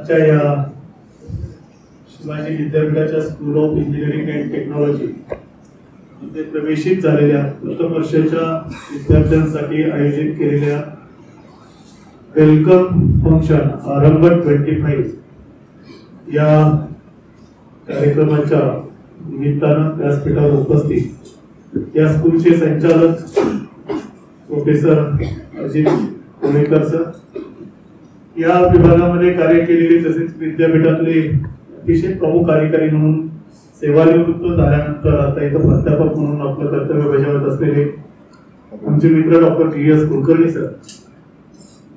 आजच्या या शिवाजी विद्यापीठाच्या school of engineering and technology मध्ये प्रवेशित झालेल्या प्रथम वर्षाच्या विद्यार्थ्यांसाठी आयोजित केलेल्या वेलकम फंक्शन आरंभ 25 या कार्यक्रमाच्या निमित्तानं व्यासपीठावर उपस्थित या स्कूलचे संचालक प्रोफेसर अजित कोळेकर सर, या विभागामध्ये कार्य केलेले तसेच विद्यापीठातले अतिशय प्रमुख कार्यकारी म्हणून सेवानिवृत्त झाल्यानंतर आता इथं प्राध्यापक म्हणून आपलं कर्तव्य बजावत असलेले आमचे मित्र डॉक्टर GS कुलकर्णी सर,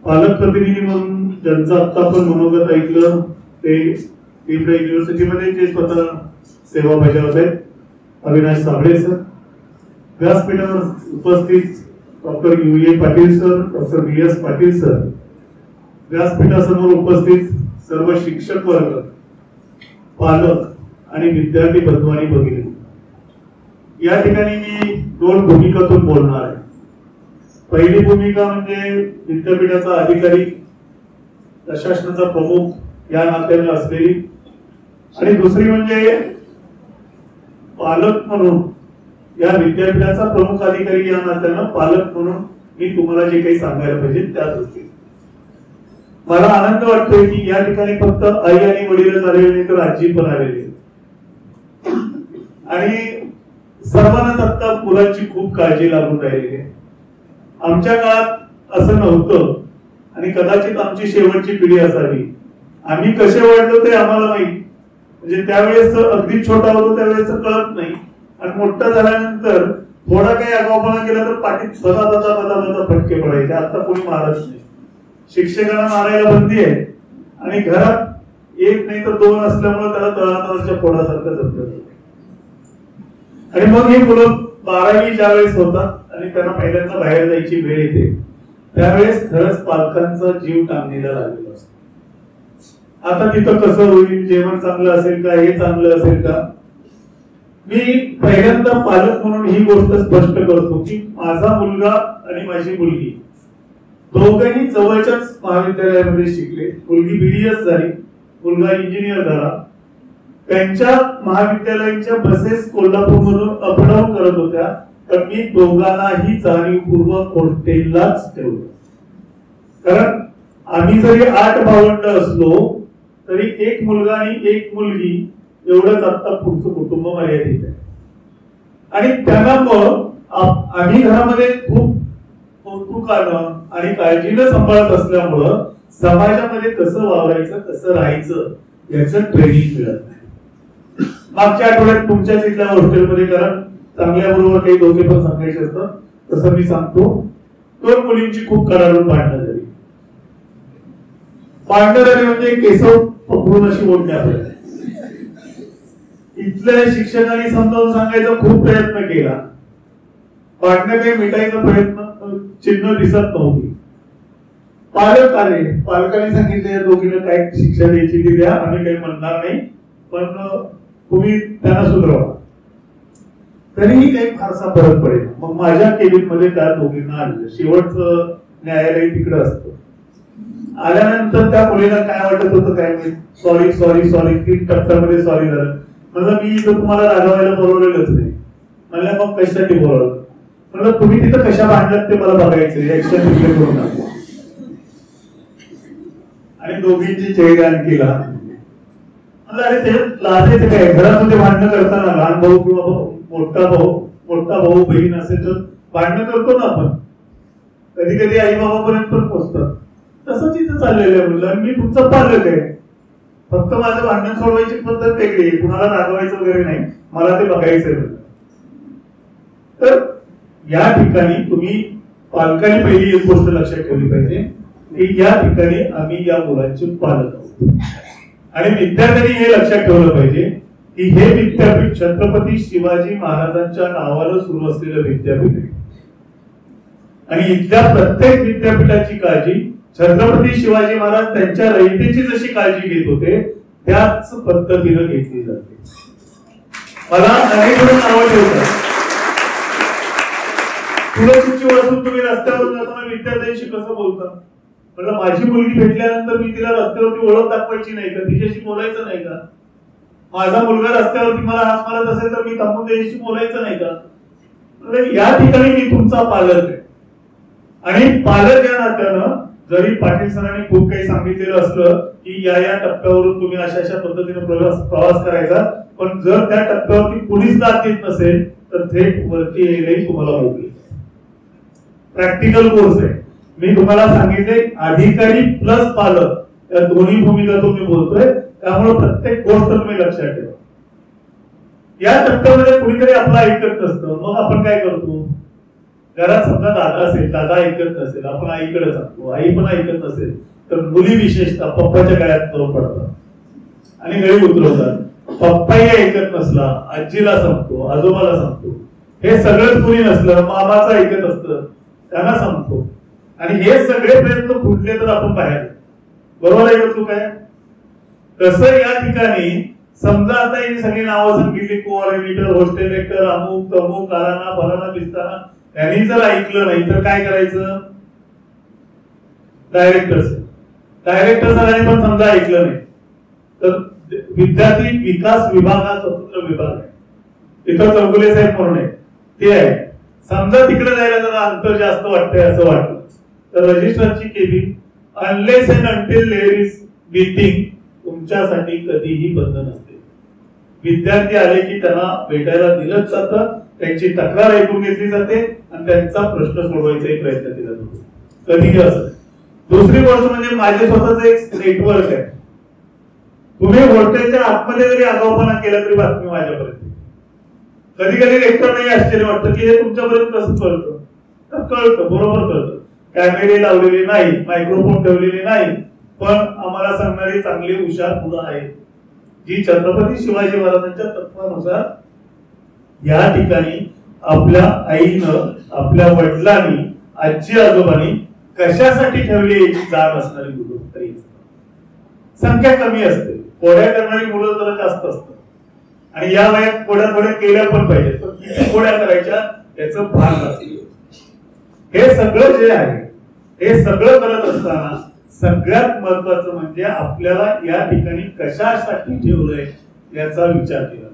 पालक प्रतिनिधी म्हणून ज्यांचं आता आपण मनोगत ऐकलं ते पिंपरी युनिव्हर्सिटीमध्ये जे स्वतः सेवा बजावत आहेत अविनाश साबळे सर, व्यासपीठावर उपस्थित doctor UA Patil sir, doctor BS Patil sir, व्यासपीठासमोर उपस्थित सर्व शिक्षक वर्ग, पालक आणि विद्यार्थी बंधू आणि भगिनी, या ठिकाणी मी 2 भूमिकातून बोलणार आहे. पहिली भूमिका म्हणजे विद्यापीठाचा अधिकारी, प्रशासनाचा प्रमुख या नात्याने असलेली, आणि दुसरी म्हणजे पालक म्हणून या विद्यापीठाचा प्रमुख अधिकारी या नात्यानं पालक म्हणून मी तुम्हाला जे काही सांगायला पाहिजे त्या दृष्टीने मला आनंद वाटतोय की या ठिकाणी फक्त आई आणि वडील आलेले नाही तर आजी पण आलेली आणि सर्वांनाच आता मुलांची खूप काळजी लागून राहिलेली आहे. आमच्या काळात असं नव्हतं आणि कदाचित आमची शेवटची पिढी असावी. आम्ही कसे वाढलो ते आम्हाला माहित, म्हणजे त्यावेळेस अगदी छोटा होतो त्यावेळेस कळत नाही आणि मोठा झाल्यानंतर थोडा काही आगाऊपणा केला तर पाठीत बदा फटके पडायचे. आता कोणी मारत नाही, शिक्षकांना मारायला बंदी आहे आणि घरात 1 नाही तर 2 असल्यामुळे त्याला तळातळाच्या फोडासारखं जपलं. आणि मग हे मुलं 12वी ज्यावेळेस होतात आणि त्यांना पहिल्यांदा बाहेर जायची वेळ येते त्यावेळेस खरंच पालकांचा जीव टांगणीला लागलेला असतो. आता तिथं कसं होईल, जेवण चांगलं असेल का, हे चांगलं असेल का. मी पहिल्यांदा पालक म्हणून ही गोष्ट स्पष्ट करतो की माझा मुलगा आणि माझी मुलगी दोघंही जवळच्याच महाविद्यालयामध्ये शिकले. मुलगी BDS झाली, मुलगा इंजिनियर झाला. त्यांच्या महाविद्यालयाच्या बसेस कोल्हापूरमधून अपडाऊन करत होत्या, तर मी दोघांनाही जाणीवपूर्वक हॉस्टेललाच ठेवलं. कारण आम्ही जरी 8 भावंड असलो तरी 1 मुलगा आणि 1 मुलगी एवढंच आता पुढचं कुटुंब मर्यादित आहे. आणि त्यांना मग आम्ही घरामध्ये खूप कौतुकानं आणि काळजीनं सांभाळत असल्यामुळं समाजामध्ये कसं वावरायचं, कसं राहायचं याचं ट्रेनिंग मिळत नाही. मागच्या आठवड्यात तुमच्याच इथल्या हॉस्टेलमध्ये, कारण चांगल्या बरोबर काही दोघे पण सांगायचे असतं तसं मी सांगतो, 2 मुलींची खूप कडाडून भांडणं झाली. भांडणं झाली म्हणजे केसव पकडून अशी बोलणे आपल्याला. इथल्या शिक्षकांनी समजावून सांगायचा खूप प्रयत्न केला, भांडणं काही मिटायचा प्रयत्न चिन्ह दिसत नव्हती. पालक आले, पालकांनी सांगितले दोघींना काय शिक्षा द्यायची ती द्या, आम्ही काही म्हणणार नाही, पण तुम्ही त्यांना सुधरवा. तरीही काही फारसा फरक पडेल. मग माझ्या केबिन मध्ये त्या दोघींना आणलं. शेवटचं न्यायालय तिकडे असतं. आल्यानंतर त्या मुलीला काय वाटत होतं काय माहिती, सॉरी सॉरी सॉरी 3 टप्प्यामध्ये सॉरी झालं. म्हणलं मी इथं तुम्हाला रागवायला बोलवलेलंच नाही. म्हणलं मग कशासाठी बोलवलं. म्हणलं तुम्ही तिथं कशा भांडलात ते मला बघायचं, ऍक्शन रिप्ले करू नका. आणि दोघींची चेहरे आणखी लहान. अरे ते लाजायचं काय, घरामध्ये भांडणं करताना लहान भाऊ किंवा मोठा भाऊ बहीण असेल तर भांडणं करतो ना आपण, कधी कधी आई बाबापर्यंत पण पोहोचतात. तसंच इथं चाललेलं आहे. म्हणलं मी तुमचं पालक आहे, फक्त माझं भांडण सोडवायची पद्धत वेगळी, कुणाला रागवायचं वगैरे नाही, मला ते बघायचंय. तर या ठिकाणी तुम्ही पालकांनी पहिली एक गोष्ट लक्षात ठेवली पाहिजे की या ठिकाणी आम्ही या मुलांचे पालक आहोत. आणि विद्यार्थ्यांनी हे लक्षात ठेवलं पाहिजे की हे विद्यापीठ छत्रपती शिवाजी महाराजांच्या नावानं सुरू असलेलं विद्यापीठ आहे. आणि इथल्या प्रत्येक विद्यापीठाची काळजी छत्रपती शिवाजी महाराज त्यांच्या रयतेची जशी काळजी घेत होते त्याच पद्धतीनं घेतली जाते. मला अनेक जण नावं ठेवतात. तुळशीची वाचून तुम्ही रस्त्यावर जाताना विद्यार्थ्यांशी कसं बोलता, म्हटलं माझी मुलगी भेटल्यानंतर मी तिला रस्त्यावरती ओळख दाखवायची नाही का, तिच्याशी बोलायचं नाही का? माझा मुलगा रस्त्यावरती मला हात मारत असेल तर मी थांबून त्याच्याशी बोलायचं नाही का? या ठिकाणी मी तुमचा पालक आहे आणि पालक या नात्यानं जरी पाटील सरांनी खूप काही सांगितलेलं असलं की या टप्प्यावरून तुम्ही अशा पद्धतीने प्रवास करायचा, पण जर त्या टप्प्यावरती कुणीच दाद देत नसेल तर थेट वरती यायलाही तुम्हाला मोकळी. प्रॅक्टिकल कोर्स आहे. मी तुम्हाला सांगितले अधिकारी प्लस पालक या दोन्ही भूमिका तुम्ही बोलतोय, त्यामुळे प्रत्येक गोष्ट तुम्ही लक्षात ठेवा. या टप्प्यामध्ये कुणीतरी आपलं ऐकत नसतं, मग आपण काय करतो? घरात समजा दादा असेल, दादा ऐकत नसेल, आपण आईकडे सांगतो, आई पण ऐकत नसेल तर मुली विशेषतः पप्पाच्या गळ्यात करून पडतात आणि गळी उतरवतात. पप्पाही ऐकत नसला आजीला सांगतो, आजोबाला सांगतो. हे सगळंच कुणी नसलं मामाचं ऐकत असतं त्यांना सांगतो आणि हे सगळे प्रयत्न फुटले तर आपण बाहेर. बरोबर आहे का चूक आहे? तसं या ठिकाणी समजा आता ही सगळी नावं सांगितली, कोऑर्डिनेटर, हॉस्टेल डायरेक्टर, अमुक तमुक, काराना फलाना बिस्ताना, त्यांनी जर ऐकलं नाही तर काय करायचं? डायरेक्टर सरांनी पण समजा ऐकलं नाही तर विद्यार्थी विकास विभाग हा स्वतंत्र विभाग आहे, तिथं चौगुले साहेब म्हणून आहे ते आहे. समजा तिकडे जायला जरा अंतर जास्त वाटतंय असं वाटलं तर रजिस्टरची cabin unless and until there is meeting तुमच्यासाठी कधीही बंद नसते. विद्यार्थी आले की त्यांना भेटायला दिलंच जातं, त्यांची तक्रार ऐकून घेतली जाते आणि त्यांचा प्रश्न सोडवायचा प्रयत्न केला जातो, कधीही असं. दुसरी गोष्ट म्हणजे माझे स्वतःच एक नेटवर्क आहे. तुम्ही हॉटेलच्या आतमध्ये जरी आगाऊपणा केला तरी बातमी माझ्यापर्यंत. कधी कधी रेक्टर नाही आश्चर्य वाटतं की हे तुमच्यापर्यंत कसं कळतं? तर कळतं, बरोबर कळतं. कॅमेरे लावलेले नाही, मायक्रोफोन ठेवलेले नाही, पण आम्हाला सांगणारी चांगली हुशार मुलं आहेत जी छत्रपती शिवाजी महाराजांच्या तत्वानुसार या ठिकाणी आपल्या आईनं, आपल्या वडिलांनी, आजी आजोबांनी कशासाठी ठेवली याची जाण असणारी मुलं. संख्या कमी असते, कोड्या करणारी मुलं जरा जास्त असतात आणि या वयात कोड्या केल्या पण पाहिजेत, पण किती कोड्या करायच्या याचं भान असते. हे सगळं जे आहे हे सगळं करत असताना सगळ्यात महत्वाचं म्हणजे आपल्याला या ठिकाणी कशासाठी ठेवलंय याचा विचार केला.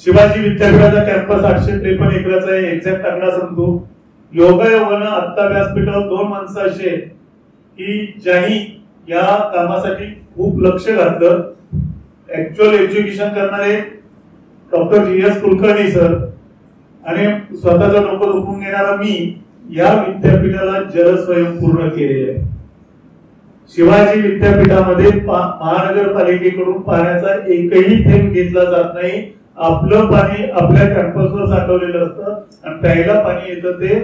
शिवाजी विद्यापीठाचा कॅम्पस 853 एकराचा आहे, एक्झॅक्ट आकडा सांगतो. योगायोगानं आत्ता व्यासपीठावर 2 माणसं असे की ज्यांनी या कामासाठी खूप लक्ष घातलं. ऍक्च्युअल एज्युकेशन करणारे डॉक्टर जी.एस. कुलकर्णी सर आणि स्वतःचा डोकं दुखून घेणारा मी या विद्यापीठाला जलस्वयंपूर्ण केलेले आहे. शिवाजी विद्यापीठामध्ये महानगरपालिकेकडून पाण्याचा एकही थेंब घेतला जात नाही. आपलं पाणी आपल्या कॅम्पसवर साठवलेलं असतं आणि प्यायला पाणी येतं ते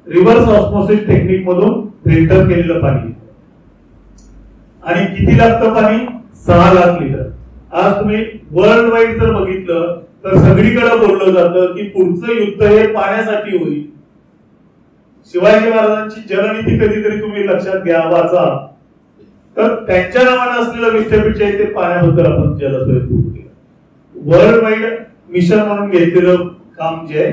रिव्हर्स ऑस्मोसिस टेक्निक मधून फिल्टर केलेलं पाणी. आणि किती लागतं पाणी? 6 लाख लिटर. आज तुम्ही वर्ल्ड वाईड जर बघितलं तर सगळीकडे बोललं जातं की पुढचं युद्ध हे पाण्यासाठी होईल. शिवाजी महाराजांची जलनीती कधीतरी तुम्ही लक्षात घ्या, वाचा. तर त्यांच्या नावानं असलेलं विद्यापीठ आहे ते पाण्याबद्दल आपण जलस्वयंपूर्ण केलं. वर्ल्ड वाईड मिशन म्हणून घेतलेलं काम जे आहे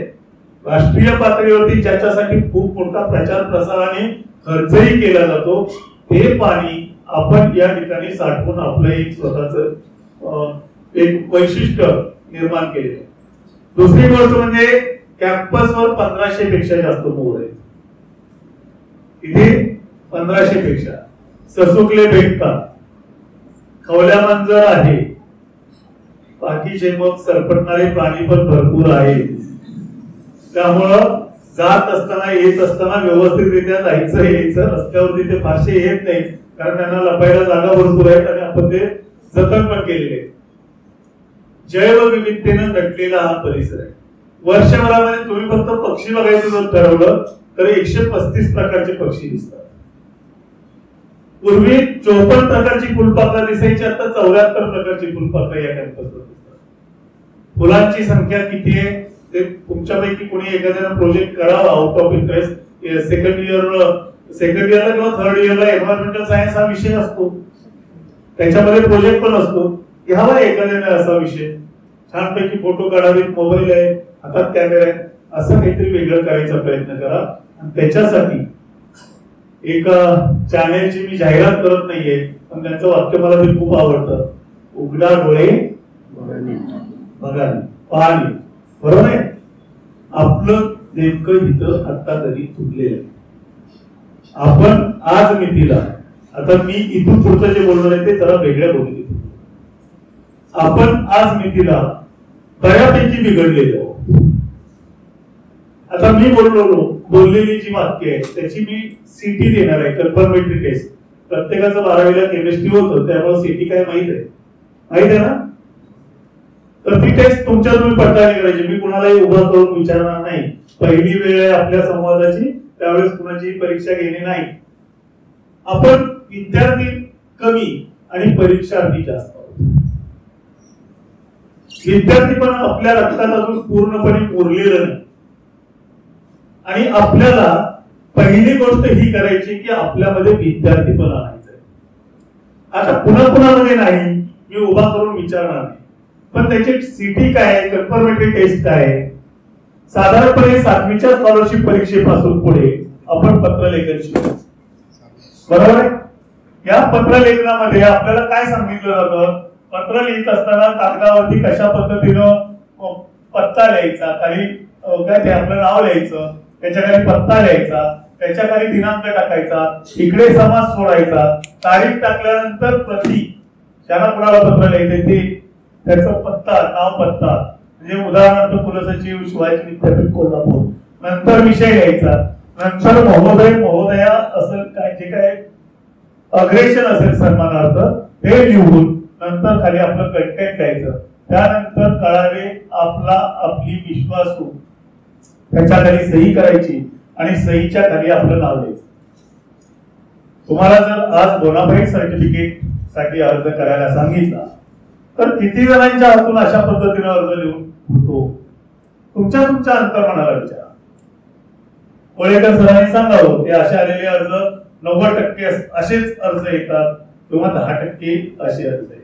राष्ट्रीय पातळीवरती ज्याच्यासाठी खूप मोठा प्रचार प्रसार आणि खर्चही केला जातो ते पाणी आपण या ठिकाणी साठवून आपलं एक स्वतःच एक वैशिष्ट्य निर्माण केले. दुसरी गोष्ट म्हणजे कॅम्पसवर 1500 पेक्षा जास्त मोर आहेत. इथे 1500 पेक्षा ससुकले भेटतात, खवल्या मांजर आहे, बाकीचे मग सरपटणारे प्राणी पण भरपूर आहेत. त्यामुळं जात असताना येत असताना व्यवस्थितरित्या जायचं यायचं. रस्त्यावरती ते फारसे येत नाही कारण त्यांना लपायला जागा भरपूर आहेत आणि आपण ते जतन पण केलेले. जैवविविधतेनं नटलेला हा परिसर आहे. वर्षभरामध्ये तुम्ही फक्त पक्षी बघायचं जर ठरवलं तर 135 प्रकारचे पक्षी दिसतात. पूर्वी 54 प्रकारची फुलपाखरं दिसायची, आता 74 प्रकारची फुलपाखरं या कॅम्पसवर दिसतात. फुलांची संख्या किती आहे ते तुमच्यापैकी कोणी एखाद्यानं प्रोजेक्ट करावा आउट ऑफ इंटरेस्ट. सेकंड इयरला किंवा थर्ड इयरला एन्व्हायरमेंटल सायन्स हा विषय असतो, त्याच्यामध्ये प्रोजेक्ट पण असतो. घ्यावा एखाद्याने असा विषय, छानपैकी फोटो काढावेत, मोबाईल आहे, हातात कॅमेरा आहे, असं काहीतरी वेगळं करायचा प्रयत्न करा. आणि त्याच्यासाठी एक चॅनेलची मी जाहिरात करत नाहीये, पण त्यांचं वाक्य मला ते खूप आवडतं. उघडा डोळे बघा पाहणी. बरोबर आहे. आपलं नेमकं इथं आता तरी चुकलेलं आहे. आपण आज मितीला, आता मी इथून पुढचं जे बोलणार आहे ते जरा वेगळ्या बोलतो. आपण आज मितीला बऱ्यापैकी बिघडलेलो. आता मी बोललेली जी वाक्य आहे त्याची मी सीटी देणार आहे, कन्फर्मेटरी टेस्ट. प्रत्येकाचं 12वीला केमिस्ट्री होतं, त्यामुळे सीटी काय माहित आहे ना. तर ती टेस्ट तुमच्या तुम्ही पडताळणी करायची. मी कुणालाही उभा करून विचारणार नाही. पहिली वेळ आहे आपल्या संवादाची, त्यावेळेस कुणाची परीक्षा घेणे नाही. आपण विद्यार्थी कमी आणि परीक्षार्थी जास्त. विद्यार्थी पण आपल्या रक्तात अजून पूर्णपणे मुरलेलं नाही. आणि आपल्याला पहिली गोष्ट ही करायची की आपल्यामध्ये विद्यार्थी पण आणायचंय. आता पुन्हा नाही, मी उभा करून विचारणार नाही. पण त्याची सीटी काय, कन्फर्मेटरी टेस्ट काय. साधारणपणे 7वीच्या स्कॉलरशिप परीक्षेपासून पुढे आपण पत्रलेखन शिकतो. बरोबर आहे. या पत्रलेखनामध्ये आपल्याला काय सांगितलं जातं, पत्र लिहित असताना कागदावरती कशा पद्धतीनं पत्ता लिहायचा, खाली काय ते आपलं नाव लिहायचं, त्याच्या खाली पत्ता लिहायचा, त्याच्या खाली दिनांक टाकायचा, इकडे समास सोडायचा, तारीख टाकल्यानंतर प्रति ज्याला कुणाला पत्र लिहायचे ते त्याचं पत्ता, नाव पत्ता, म्हणजे उदाहरणार्थ कुलसचिव शिवाजी विद्यापीठ कोल्हापूर, नंतर विषय लिहायचा, नंतर महोदय महोदया असं काय जे काय अग्रेशन असेल सन्मानार्थ ते लिहून नंतर खाली आपलं कंटेंट द्यायचं. त्यानंतर कळावे आपली विश्वासू, त्याच्या खाली सही करायची आणि सहीच्या खाली आपलं नाव द्यायचं. तुम्हाला जर आज बोनाफाईड सर्टिफिकेट साठी अर्ज करायला सांगितला तर किती जणांच्या हातून अशा पद्धतीने अर्ज लिहून होतो, तुमच्या अंतर्मनाला विचारा. कोळेकर सरांनी सांगावं ते असे आलेले अर्ज 90% असेच अर्ज येतात किंवा 10% असे अर्ज येतात.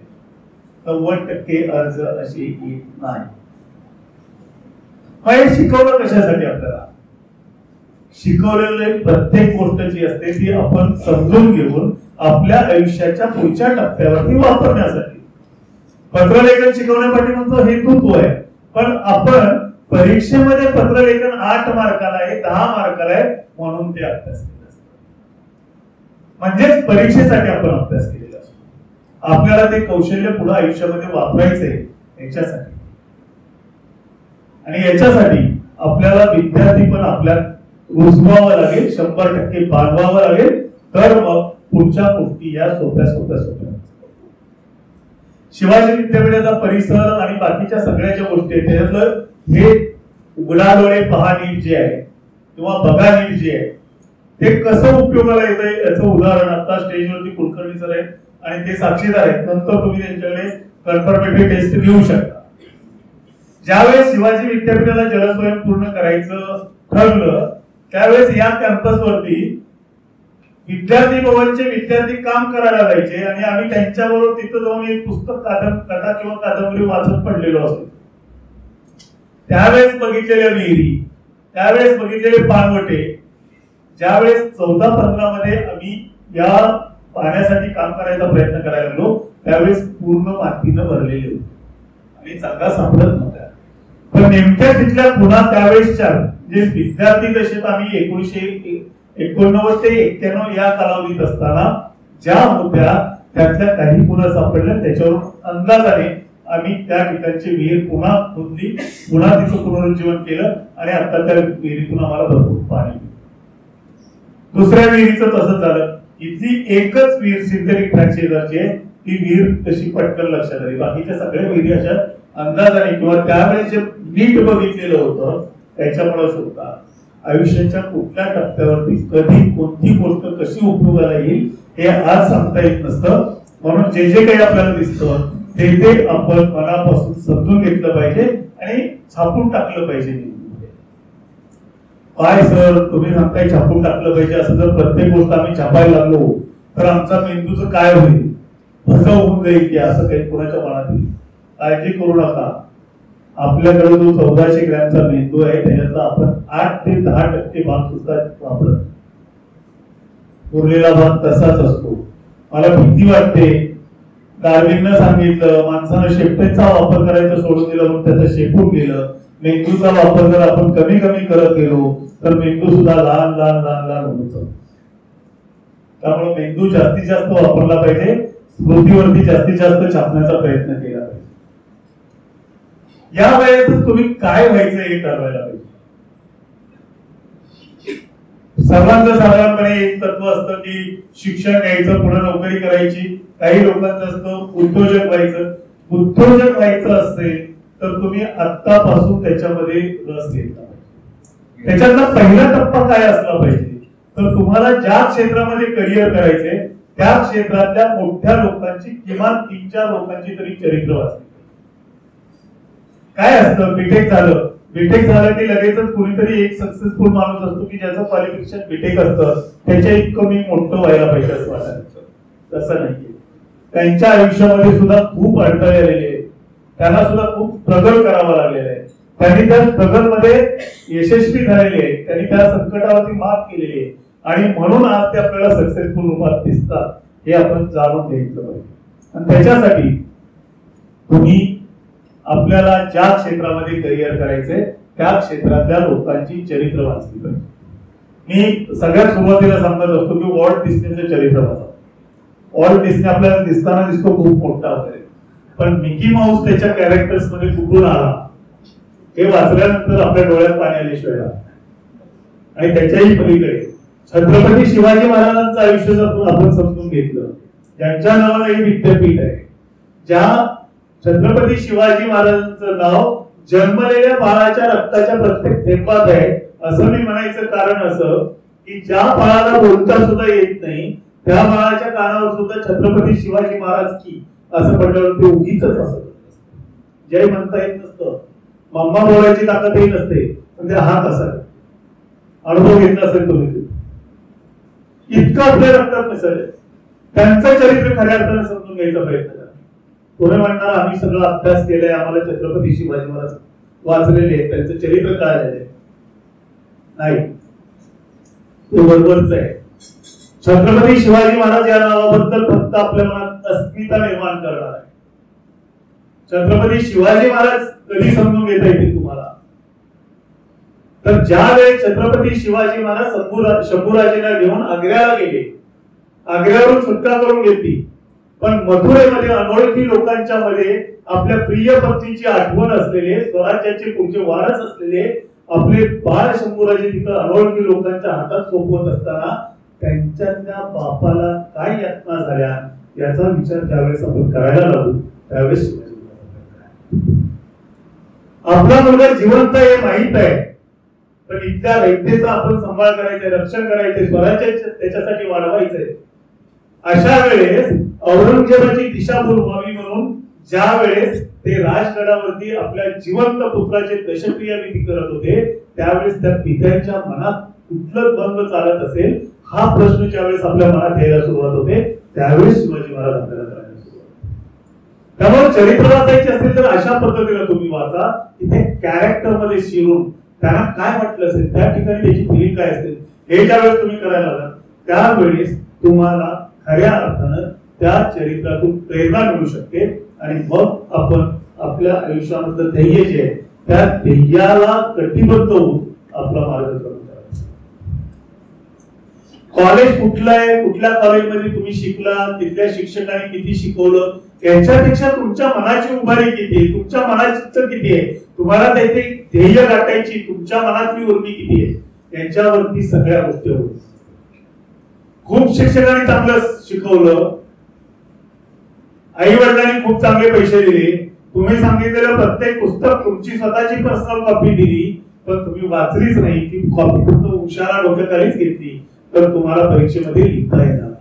90% अर्ज असे येत नाही. हे शिकवलं कशासाठी आपल्याला, शिकवलेली प्रत्येक गोष्ट जी असते ती आपण समजून घेऊन आपल्या आयुष्याच्या पुढच्या टप्प्यावरती वापरण्यासाठी. पत्रलेखन शिकवण्यापाठीमागचा हेतू तो आहे. पण आपण परीक्षेमध्ये पत्रलेखन 8 मार्काला आहे, 10 मार्काला आहे म्हणून ते अभ्यास केला असतो. म्हणजेच परीक्षेसाठी आपण अभ्यास केलेला असतो. आपल्याला ते कौशल्य पुढे आयुष्यामध्ये वापरायचंय याच्यासाठी. आणि याच्यासाठी आपल्याला विद्यार्थी पण आपल्या रुजवावं लागेल, 100% बांधवावं लागेल. तर मग पुढच्या गोष्टी या सोप्या. शिवाजी विद्यापीठाचा परिसर आणि बाकीच्या सगळ्या ज्या गोष्टी आहेत त्याच्यातलं हे उघडा डोळे पहा नीट जे आहे किंवा बघा नीट जे आहे ते कसं उपयोगाला येतंय याचं उदाहरण आता स्टेजवरती कुलकर्णी सर आहेत आणि ते साक्षीदार आहेत. नंतर तुम्ही त्यांच्याकडे कन्फर्मेटरी टेस्ट घेऊ शकता. ज्यावेळेस शिवाजी विद्यापीठाला जलस्वयंपूर्ण करायचं ठरलं त्यावेळेस या कॅम्पसवरती विद्यार्थी भवनचे विद्यार्थी काम करायला जायचे आणि आम्ही त्यांच्याबरोबर तिथं जाऊन एक पुस्तक कथा किंवा कादंबरी वाचत पडलेलो असतो. त्यावेळेस बघितलेल्या विहिरी, त्यावेळेस बघितलेले पाणवटे, ज्यावेळेस 14-15 मध्ये आम्ही या पाण्यासाठी काम करायचा प्रयत्न करायला लागलो त्यावेळेस पूर्ण मातीनं भरलेले होते आणि जागा सापडत नव्हत्या. पण नेमक्या तिथल्या पुन्हा त्यावेळेसच्या जे विद्यार्थी तसेच आम्ही 1989 ते 91 या कालावधीत असताना ज्या होत्या त्यातल्या काही पुन्हा सापडल्या. त्याच्यावरून अंदाजाने आम्ही त्या ठिकाणची विहीर पुन्हा खोदली, पुन्हा तिचं पुनरुज्जीवन केलं आणि आता त्या विहिरीतून आम्हाला भरपूर पाणी. दुसऱ्या विहिरीचं तसंच झालं. इथली एकच विहीर सिंथेटिक ट्रॅक शेजारची आहे, ती विहीर तशी पटकन लक्षात आली. बाकीच्या सगळ्या विहिरी अशा अंदाजाने किंवा त्यावेळेस जे नीट बघितलेलं होतं त्याच्यामुळे सुद्धा आयुष्याच्या कुठल्या टप्प्यावरती कधी कोणती गोष्ट कशी उपयोगाला येईल हे आज सांगता येत नसतं. म्हणून जे काही आपल्याला दिसतं ते आपण मनापासून समजून घेतलं पाहिजे आणि छापून टाकलं पाहिजे. काय सर तुम्ही सांगताय छापून टाकलं पाहिजे, असं जर प्रत्येक गोष्ट आम्ही छापायला लागलो तर आमचा मेंदूचं काय होईल, फसव होऊन जाईल की असं काही कोणाच्या मनात येईल. काळजी करू नका. आपल्याकडे जो 1400 ग्रॅमचा मेंदू आहे त्याच्यातला आपण 8 ते 10% भाग सुद्धा वापरत. उरलेला भाग तसाच असतो. मला भीती वाटते, डार्विननं सांगितलं माणसानं शेपटेचा वापर करायचा सोडून दिला म्हणून त्याचं शेपूट गेलं. मेंदूचा वापर जर आपण कमी कमी करत गेलो तर मेंदू सुद्धा लहान लहान लहान लहान होत जातो. त्यामुळे मेंदू जास्तीत जास्त वापरला पाहिजे, स्मृतीवरती जास्तीत जास्त छापण्याचा प्रयत्न केला पाहिजे. या वेळेतच तुम्ही काय व्हायचं हे ठरवायला पाहिजे. सर्वांचं साधारणपणे एक तत्व असतं की शिक्षण घ्यायचं, पुढे नोकरी करायची. काही लोकांचं असतं उद्योजक व्हायचं. उद्योजक व्हायचं असेल तर तुम्ही आत्तापासून त्याच्यामध्ये रस घेतला पाहिजे. त्याच्यातला पहिला टप्पा काय असला पाहिजे तर तुम्हाला ज्या क्षेत्रामध्ये करिअर करायचे त्या क्षेत्रातल्या मोठ्या लोकांची, किमान 3-4 लोकांची तरी चरित्र वाचली. काय असतं, बीटेक झालं की लगेचच कुणीतरी एक सक्सेसफुल माणूस असतो की ज्याचं क्वालिफिकेशन बीटेक असतं, त्याच्या इतकं मी मोठं व्हायला पाहिजे असं वाटायचं. तसं नाहीये. त्यांच्या आयुष्यामध्ये सुद्धा खूप अडथळे आलेले आहेत, त्यांना सुद्धा खूप स्ट्रगल करावं लागलेलं आहे. त्यांनी त्या स्ट्रगल मध्ये यशस्वी झालेले आहेत, त्यांनी त्या संकटावरती मात केलेली आहे आणि म्हणून आज ते आपल्याला सक्सेसफुल रूपात दिसतात. हे आपण जाणून घ्यायचं पाहिजे. आणि त्याच्यासाठी तुम्ही आपल्याला ज्या क्षेत्रामध्ये करिअर करायचंय त्या क्षेत्रातल्या लोकांची चरित्र वाचली पाहिजे. मी सगळ्यात सुरुवातीला सांगत असतो की वॉल्ट डिस्नीचं चरित्र वाचा. वॉल्ट डिस्नी आपल्याला दिसताना दिसतो खूप मोठा वगैरे, पण मिकी माऊस त्याच्या कॅरेक्टर्स मध्ये कुठून आला हे वाचल्यानंतर आपल्या डोळ्यात पाणी आल्याशिवाय. आणि त्याच्याही पलीकडे छत्रपती शिवाजी महाराजांचं आयुष्य जर आपण समजून घेतलं, ज्यांच्या नावाने हे विद्यापीठ आहे, ज्या छत्रपती शिवाजी महाराजांचं नाव जन्मलेल्या बाळाच्या रक्ताच्या प्रत्येक थेंबात आहे. असं मी म्हणायचं कारण असं की ज्या बाळाला बोलता सुद्धा येत नाही त्या बाळाच्या कानावर सुद्धा छत्रपती शिवाजी महाराज की असं पडल्यावर ते उगीच असत. जय म्हणता येत नसतं, मम्मा बोलायची ताकदही नसते, पण ते हात असा अनुभव घेतला असेल तुम्ही. इतकं आपल्या रक्तात मिसळले. त्यांचं चरित्र खऱ्या अर्थाने समजून घ्यायचा प्रयत्न करा. कोणी म्हणणार आम्ही सगळं अभ्यास केलाय, आम्हाला छत्रपती शिवाजी महाराज वाचलेले आहेत, त्यांचं चरित्र काय आहे? नाही, ते बरोबरच आहे. छत्रपती शिवाजी महाराज या नावाबद्दल फक्त आपल्या मनात अस्मिता निर्माण करणार आहे. छत्रपती शिवाजी महाराज कधी समजून घेता येतील तुम्हाला तर ज्या वेळेस छत्रपती शिवाजी महाराज शंभूराजेंना घेऊन आग्र्याला गेले, आग्र्यावरून सुटका करून घेतली, पण मथुरेमध्ये अनोळखी लोकांच्या मध्ये आपल्या प्रिय पत्नीची आठवण असलेले, स्वराज्याचे पुढचे वारस असलेले आपले बाळ शंभूराजे तिथं अनोळखी लोकांच्या हातात सोपवत असताना त्यांच्या बापाला काय यातना झाल्या याचा विचार ज्यावेळेस आपण करायला लागू त्यावेळेस आपला मुलगा जिवंत आहे माहित आहे, पण इथल्या वैद्येचा आपण सांभाळ करायचंय, रक्षण करायचंय, स्वराज्य त्याच्यासाठी वाढवायचंय. अशा वेळेस औरंगजेबाची दिशाभूल व्हावी म्हणून ज्या वेळेस ते राजगडावरती आपल्या जिवंत पुत्राचे दशक्रिया विधी करत होते त्यावेळेस त्या पित्याच्या मनात कुठलं द्वंद्व चालत असेल हा प्रश्न ज्यावेळेस आपल्या मनात यायला सुरुवात होते त्यावेळेस शिवाजी महाराज आपल्याला करायला सुरुवात. त्यामुळे चरित्र वाचायचे असेल तर अशा पद्धतीने तुम्ही वाचा की ते कॅरेक्टर मध्ये शिरून त्यांना काय वाटलं असेल, त्या ठिकाणी त्याची फिलिंग काय असेल हे ज्यावेळेस तुम्ही करायला लागला त्यावेळेस तुम्हाला खऱ्या अर्थानं त्या चरित्रातून प्रेरणा मिळू शकते आणि मग आपण आपल्या आयुष्यामधलं ध्येय जे आहे त्या ध्येयाला कटिबद्ध होऊन आपला मार्ग करून करायचा. कॉलेज कुठलं आहे, कुठल्या कॉलेजमध्ये तुम्ही शिकला, तिथल्या शिक्षकांनी किती शिकवलं याच्यापेक्षा तुमच्या मनाची उभारी किती आहे, तुमच्या मनाची किती आहे, तुम्हाला त्याचे ध्येय गाठायची तुमच्या मनातली उर्मी किती आहे यांच्यावरती सगळ्या गोष्टी होतात. खूप शिक्षकांनी चांगलं शिकवलं, आई वडिलांनी खूप चांगले पैसे दिले, तुम्ही सांगितलेलं प्रत्येक पुस्तक तुमची स्वतःची पर्सनल कॉपी दिली, पण तुम्ही वाचलीच नाही, ती कॉपी फक्त हुशारा डोक्याखालीच घेतली तर तुम्हाला परीक्षेमध्ये लिहिता येणार.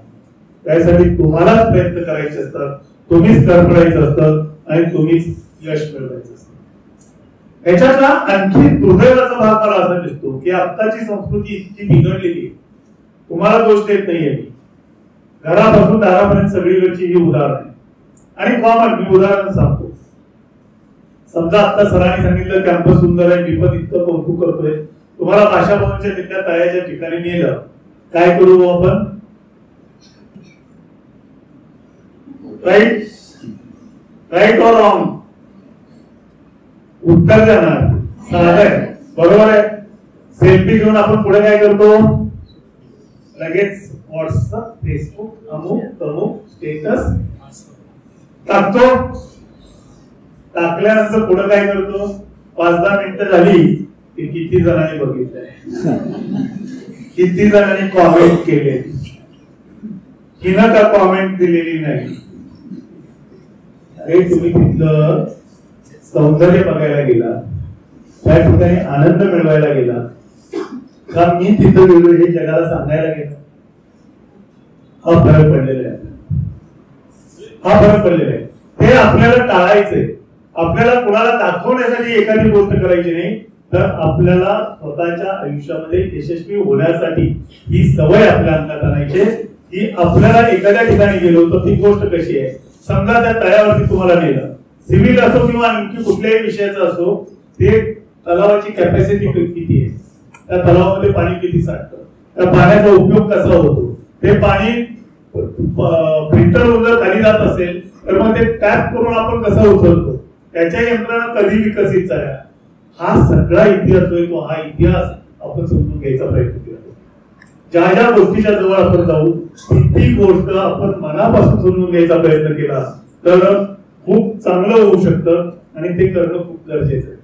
त्यासाठी तुम्हालाच प्रयत्न करायचे असतात, तुम्हीच तडफडायचं असतं आणि तुम्हीच यश मिळवायचं असतं. याच्यातला आणखी दुर्दैवाचा भाग मला असा दिसतो की आत्ताची संस्कृती इतकी बिघडलेली, तुम्हाला दोष देत नाहीये मी, घरापासून दारापर्यंत सगळीकडची ही उदाहरण आहे. आणि कॉमन मी उदाहरण सांगतो. समजा आता सरांनी सांगितलं कॅम्पस सुंदर आहे, मी पण इतकं कौतुक करतोय, तुम्हाला भाषा भवनच्या तिथल्या तळ्याच्या ठिकाणी नेलं, काय करू आपण राईट राईट और रॉंग? उत्तर देणार साधं आहे, बरोबर आहे. सेल्फी घेऊन आपण पुढे काय करतो, लगेच व्हॉट्सअप फेसबुक अमुक तमुक स्टेटस टाकतो. टाकल्यानंतर पुढे काय करतो, 5-10 मिनिटं झाली की किती जणांनी बघितलंय, किती जणांनी कॉमेंट केले, हिनं का कॉमेंट दिलेली नाही. अरे तुम्ही तिथलं सौंदर्य बघायला गेला, त्या ठिकाणी आनंद मिळवायला गेला का मी तिथं गेलो हे जगाला सांगायला गेलो? हा फरक पडलेला आहे, हा फरक पडलेला आहे. ते आपल्याला टाळायचंय. आपल्याला कुणाला दाखवण्यासाठी एखादी गोष्ट करायची नाही, तर आपल्याला स्वतःच्या आयुष्यामध्ये यशस्वी होण्यासाठी ही सवय आपल्या अंगात आणायची. की आपल्याला एखाद्या ठिकाणी गेलो तर ती गोष्ट कशी आहे, समजा त्या तळ्यावरती तुम्हाला नेलं, सिव्हिल असो किंवा आणखी कुठल्याही विषयाचं असो, ते तलावाची कॅपॅसिटी किती आहे, त्या तलावामध्ये पाणी किती साठतं, त्या पाण्याचा उपयोग कसा होतो, ते पाणी फिल्टर होऊन जर खाली जात असेल तर मग ते टॅप करून आपण कसं उचलतो, त्याच्या यंत्रणा कधी विकसित झाल्या, हा सगळा इतिहास जो आहे तो हा इतिहास आपण समजून घ्यायचा प्रयत्न केला. ज्या ज्या गोष्टीच्या जवळ आपण जाऊ ती गोष्ट आपण मनापासून समजून घ्यायचा प्रयत्न केला तर खूप चांगलं होऊ शकतं आणि ते करणं खूप गरजेचं आहे.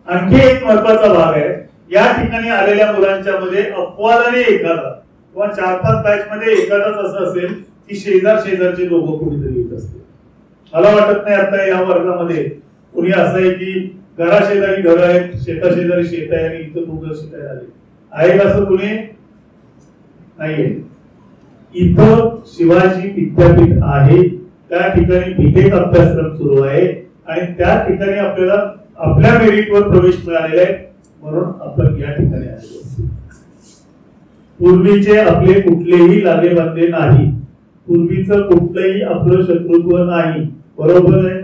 आणखी एक महत्वाचा भाग आहे, या ठिकाणी आलेल्या मुलांच्या मध्ये अपवादाने एखादा किंवा 4-5 बॅच मध्ये एखादाच असं असेल की शेजारचे लोक कुणीतरी येत असते. मला वाटत नाही आता या वर्गामध्ये कुणी असं आहे की घराशेजारी घर आहेत, शेताशेजारी शेत आहे आणि इथं मुलं शिकायला आले आहे असं कुणी नाहीये. इथं शिवाजी विद्यापीठ आहे, त्या ठिकाणी बीटेक अभ्यासक्रम सुरू आहे आणि त्या ठिकाणी आपल्याला आपल्या मेरिटवर प्रवेश मिळालेला आहे म्हणून आपण या ठिकाणी आलो. पूर्वीचे आपले कुठलेही लागेबांधे नाही, पूर्वीचं कुठलंही आपलं शत्रुत्व नाही, बरोबर आहे.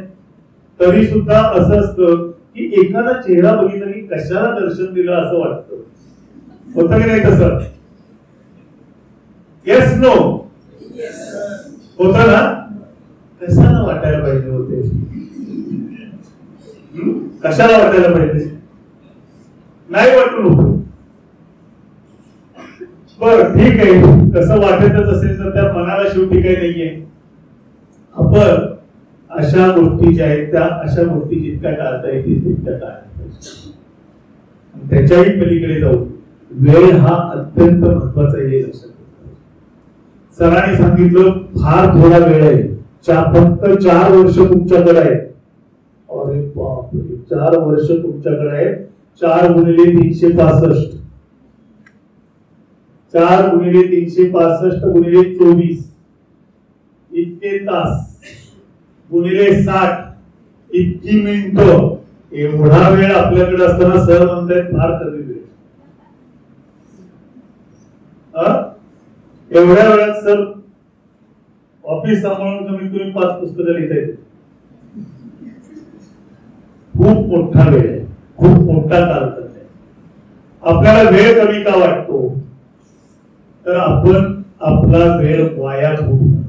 तरी सुद्धा असं असतं की एखादा चेहरा बघितला की कशाला दर्शन दिलं असं वाटतं, होतं की नाही तसं? येस नो होत ना? कशाला वाटायला पाहिजे होते, कशाला वाटायला पाहिजे, नाही वाटून होतो. बर ठीक आहे, कसं वाटतच असेल तर त्या मनाला शेवटी काही नाहीये. आपण अशा गोष्टी ज्या आहेत त्या अशा गोष्टी जितक्या टाळता येतील तितक्या टाळल्या पाहिजे. त्याच्याही पलीकडे जाऊ, वेळ हा अत्यंत महत्वाचा आहे, लक्षात. सरांनी सांगितलं फार थोडा वेळ आहे, फक्त 4 वर्ष तुमच्याकडे आहेत. अरे बापरे, 4 वर्ष तुमच्याकडे आहेत. 4 गुणिले 365, 4 गुणिले 365 गुणिले 24 इतके तास गुणिले 60 इतकी मिनिटं, एवढा वेळ आपल्याकडे असताना सर म्हणतायत फार कमी वेळ. एवढ्या वेळात सर ऑफिस सांभाळून कमीत कमी 5 पुस्तकं लिहिता येते. खूप मोठा वेळ आहे, खूप मोठा कालखंड आहे. आपल्याला वेळ कमी का वाटतो, तर आपण आपला वेळ वाया घालवतो.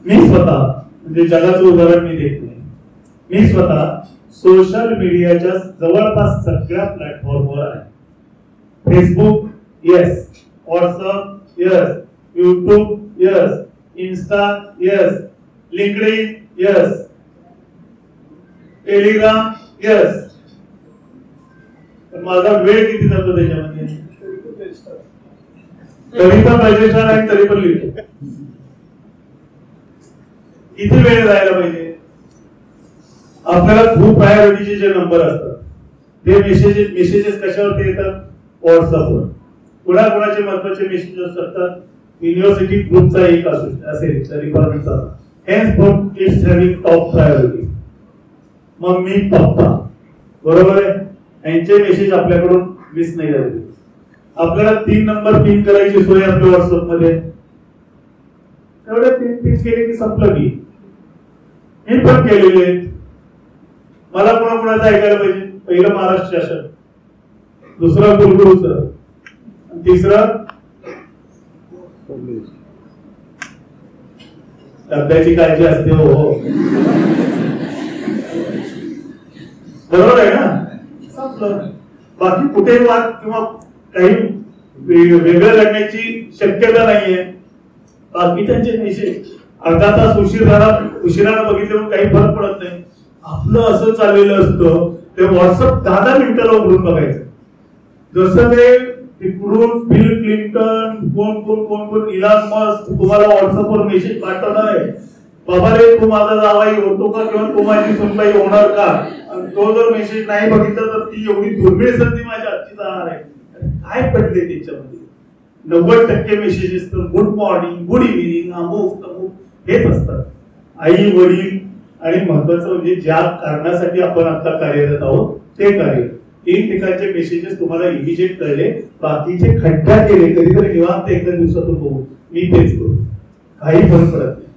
मी स्वतः म्हणजे जगाचं उदाहरण मी देत नाही, मी स्वतः सोशल मीडियाच्या जवळपास सगळ्या प्लॅटफॉर्मवर आहे. Facebook yes, WhatsApp yes, YouTube yes, Insta yes, LinkedIn yes, Telegram yes. पण माझा वेळ किती जातो त्याच्यामध्ये, तरी पण रजिस्टर आहे तरी पण लिहितो. किती वेळ जायला पाहिजे. आपल्याला खूप प्रायोरिटीचे जे नंबर असतात ते मेसेजेस कशावरती येतात, व्हॉट्सअपवर. कुणाकुणाचे महत्वाचे मेसेजेस असतात, युनिव्हर्सिटी ग्रुपचा एक असेल डिपार्टमेंटचा, henceforth it's having top priority. Mummy papa, बरोबर आहे, यांचे मेसेज आपल्याकडून मिस नाही झाले. आपल्याला 3 नंबर पिन करायची सोय आपल्या व्हॉट्सअप मध्ये, तेवढे 3 पिन केले की संपलं. की मी पण केलेले. मला कोणाकोणाचं ऐकायला पाहिजे, पहिलं महाराष्ट्र शासन, दुसरं कुलगुरूचं, तिसरं डब्याची काळजी असते हो. बरोबर आहे ना. संपलं. बाकी कुठेही वाद किंवा काही वेगळं घडण्याची शक्यता नाहीये. बाकीच्यांचे मेसेज अर्धा तास उशिरानं बघितल्यावर काही फरक पडत नाही. आपलं असं चाललेलं असतं ते व्हॉट्सअप 10 मिनिटाला उघडून बघायचं. जसं ते तिकडून बिल क्लिंटन कोण इलॉन मस्क तुम्हाला व्हॉट्सअपवर मेसेज पाठवणार आहे, बाबा रे तू माझा जावाई होतो का किंवा तू माझी सुनबाई होणार का. आणि तो जर मेसेज नाही बघितला तर ती एवढी दुर्मिळ संधी माझ्या हातची जाणार आहे. काय पडले त्याच्यामध्ये 90% मेसेजेस तर गुड मॉर्निंग गुड इव्हिनिंग अमुक तमुक हेच असतात. आई वडील आणि महत्वाचं म्हणजे ज्या कारणासाठी आपण आता कार्यरत आहोत ते कार्य 3 ठिकाणचे मेसेजेस तुम्हाला इमिजिएट कळले. बाकीचे खड्डा केले कधीतरी निवांत एका दिवसातून बघू मी तेच करू काही फरक पडत नाही.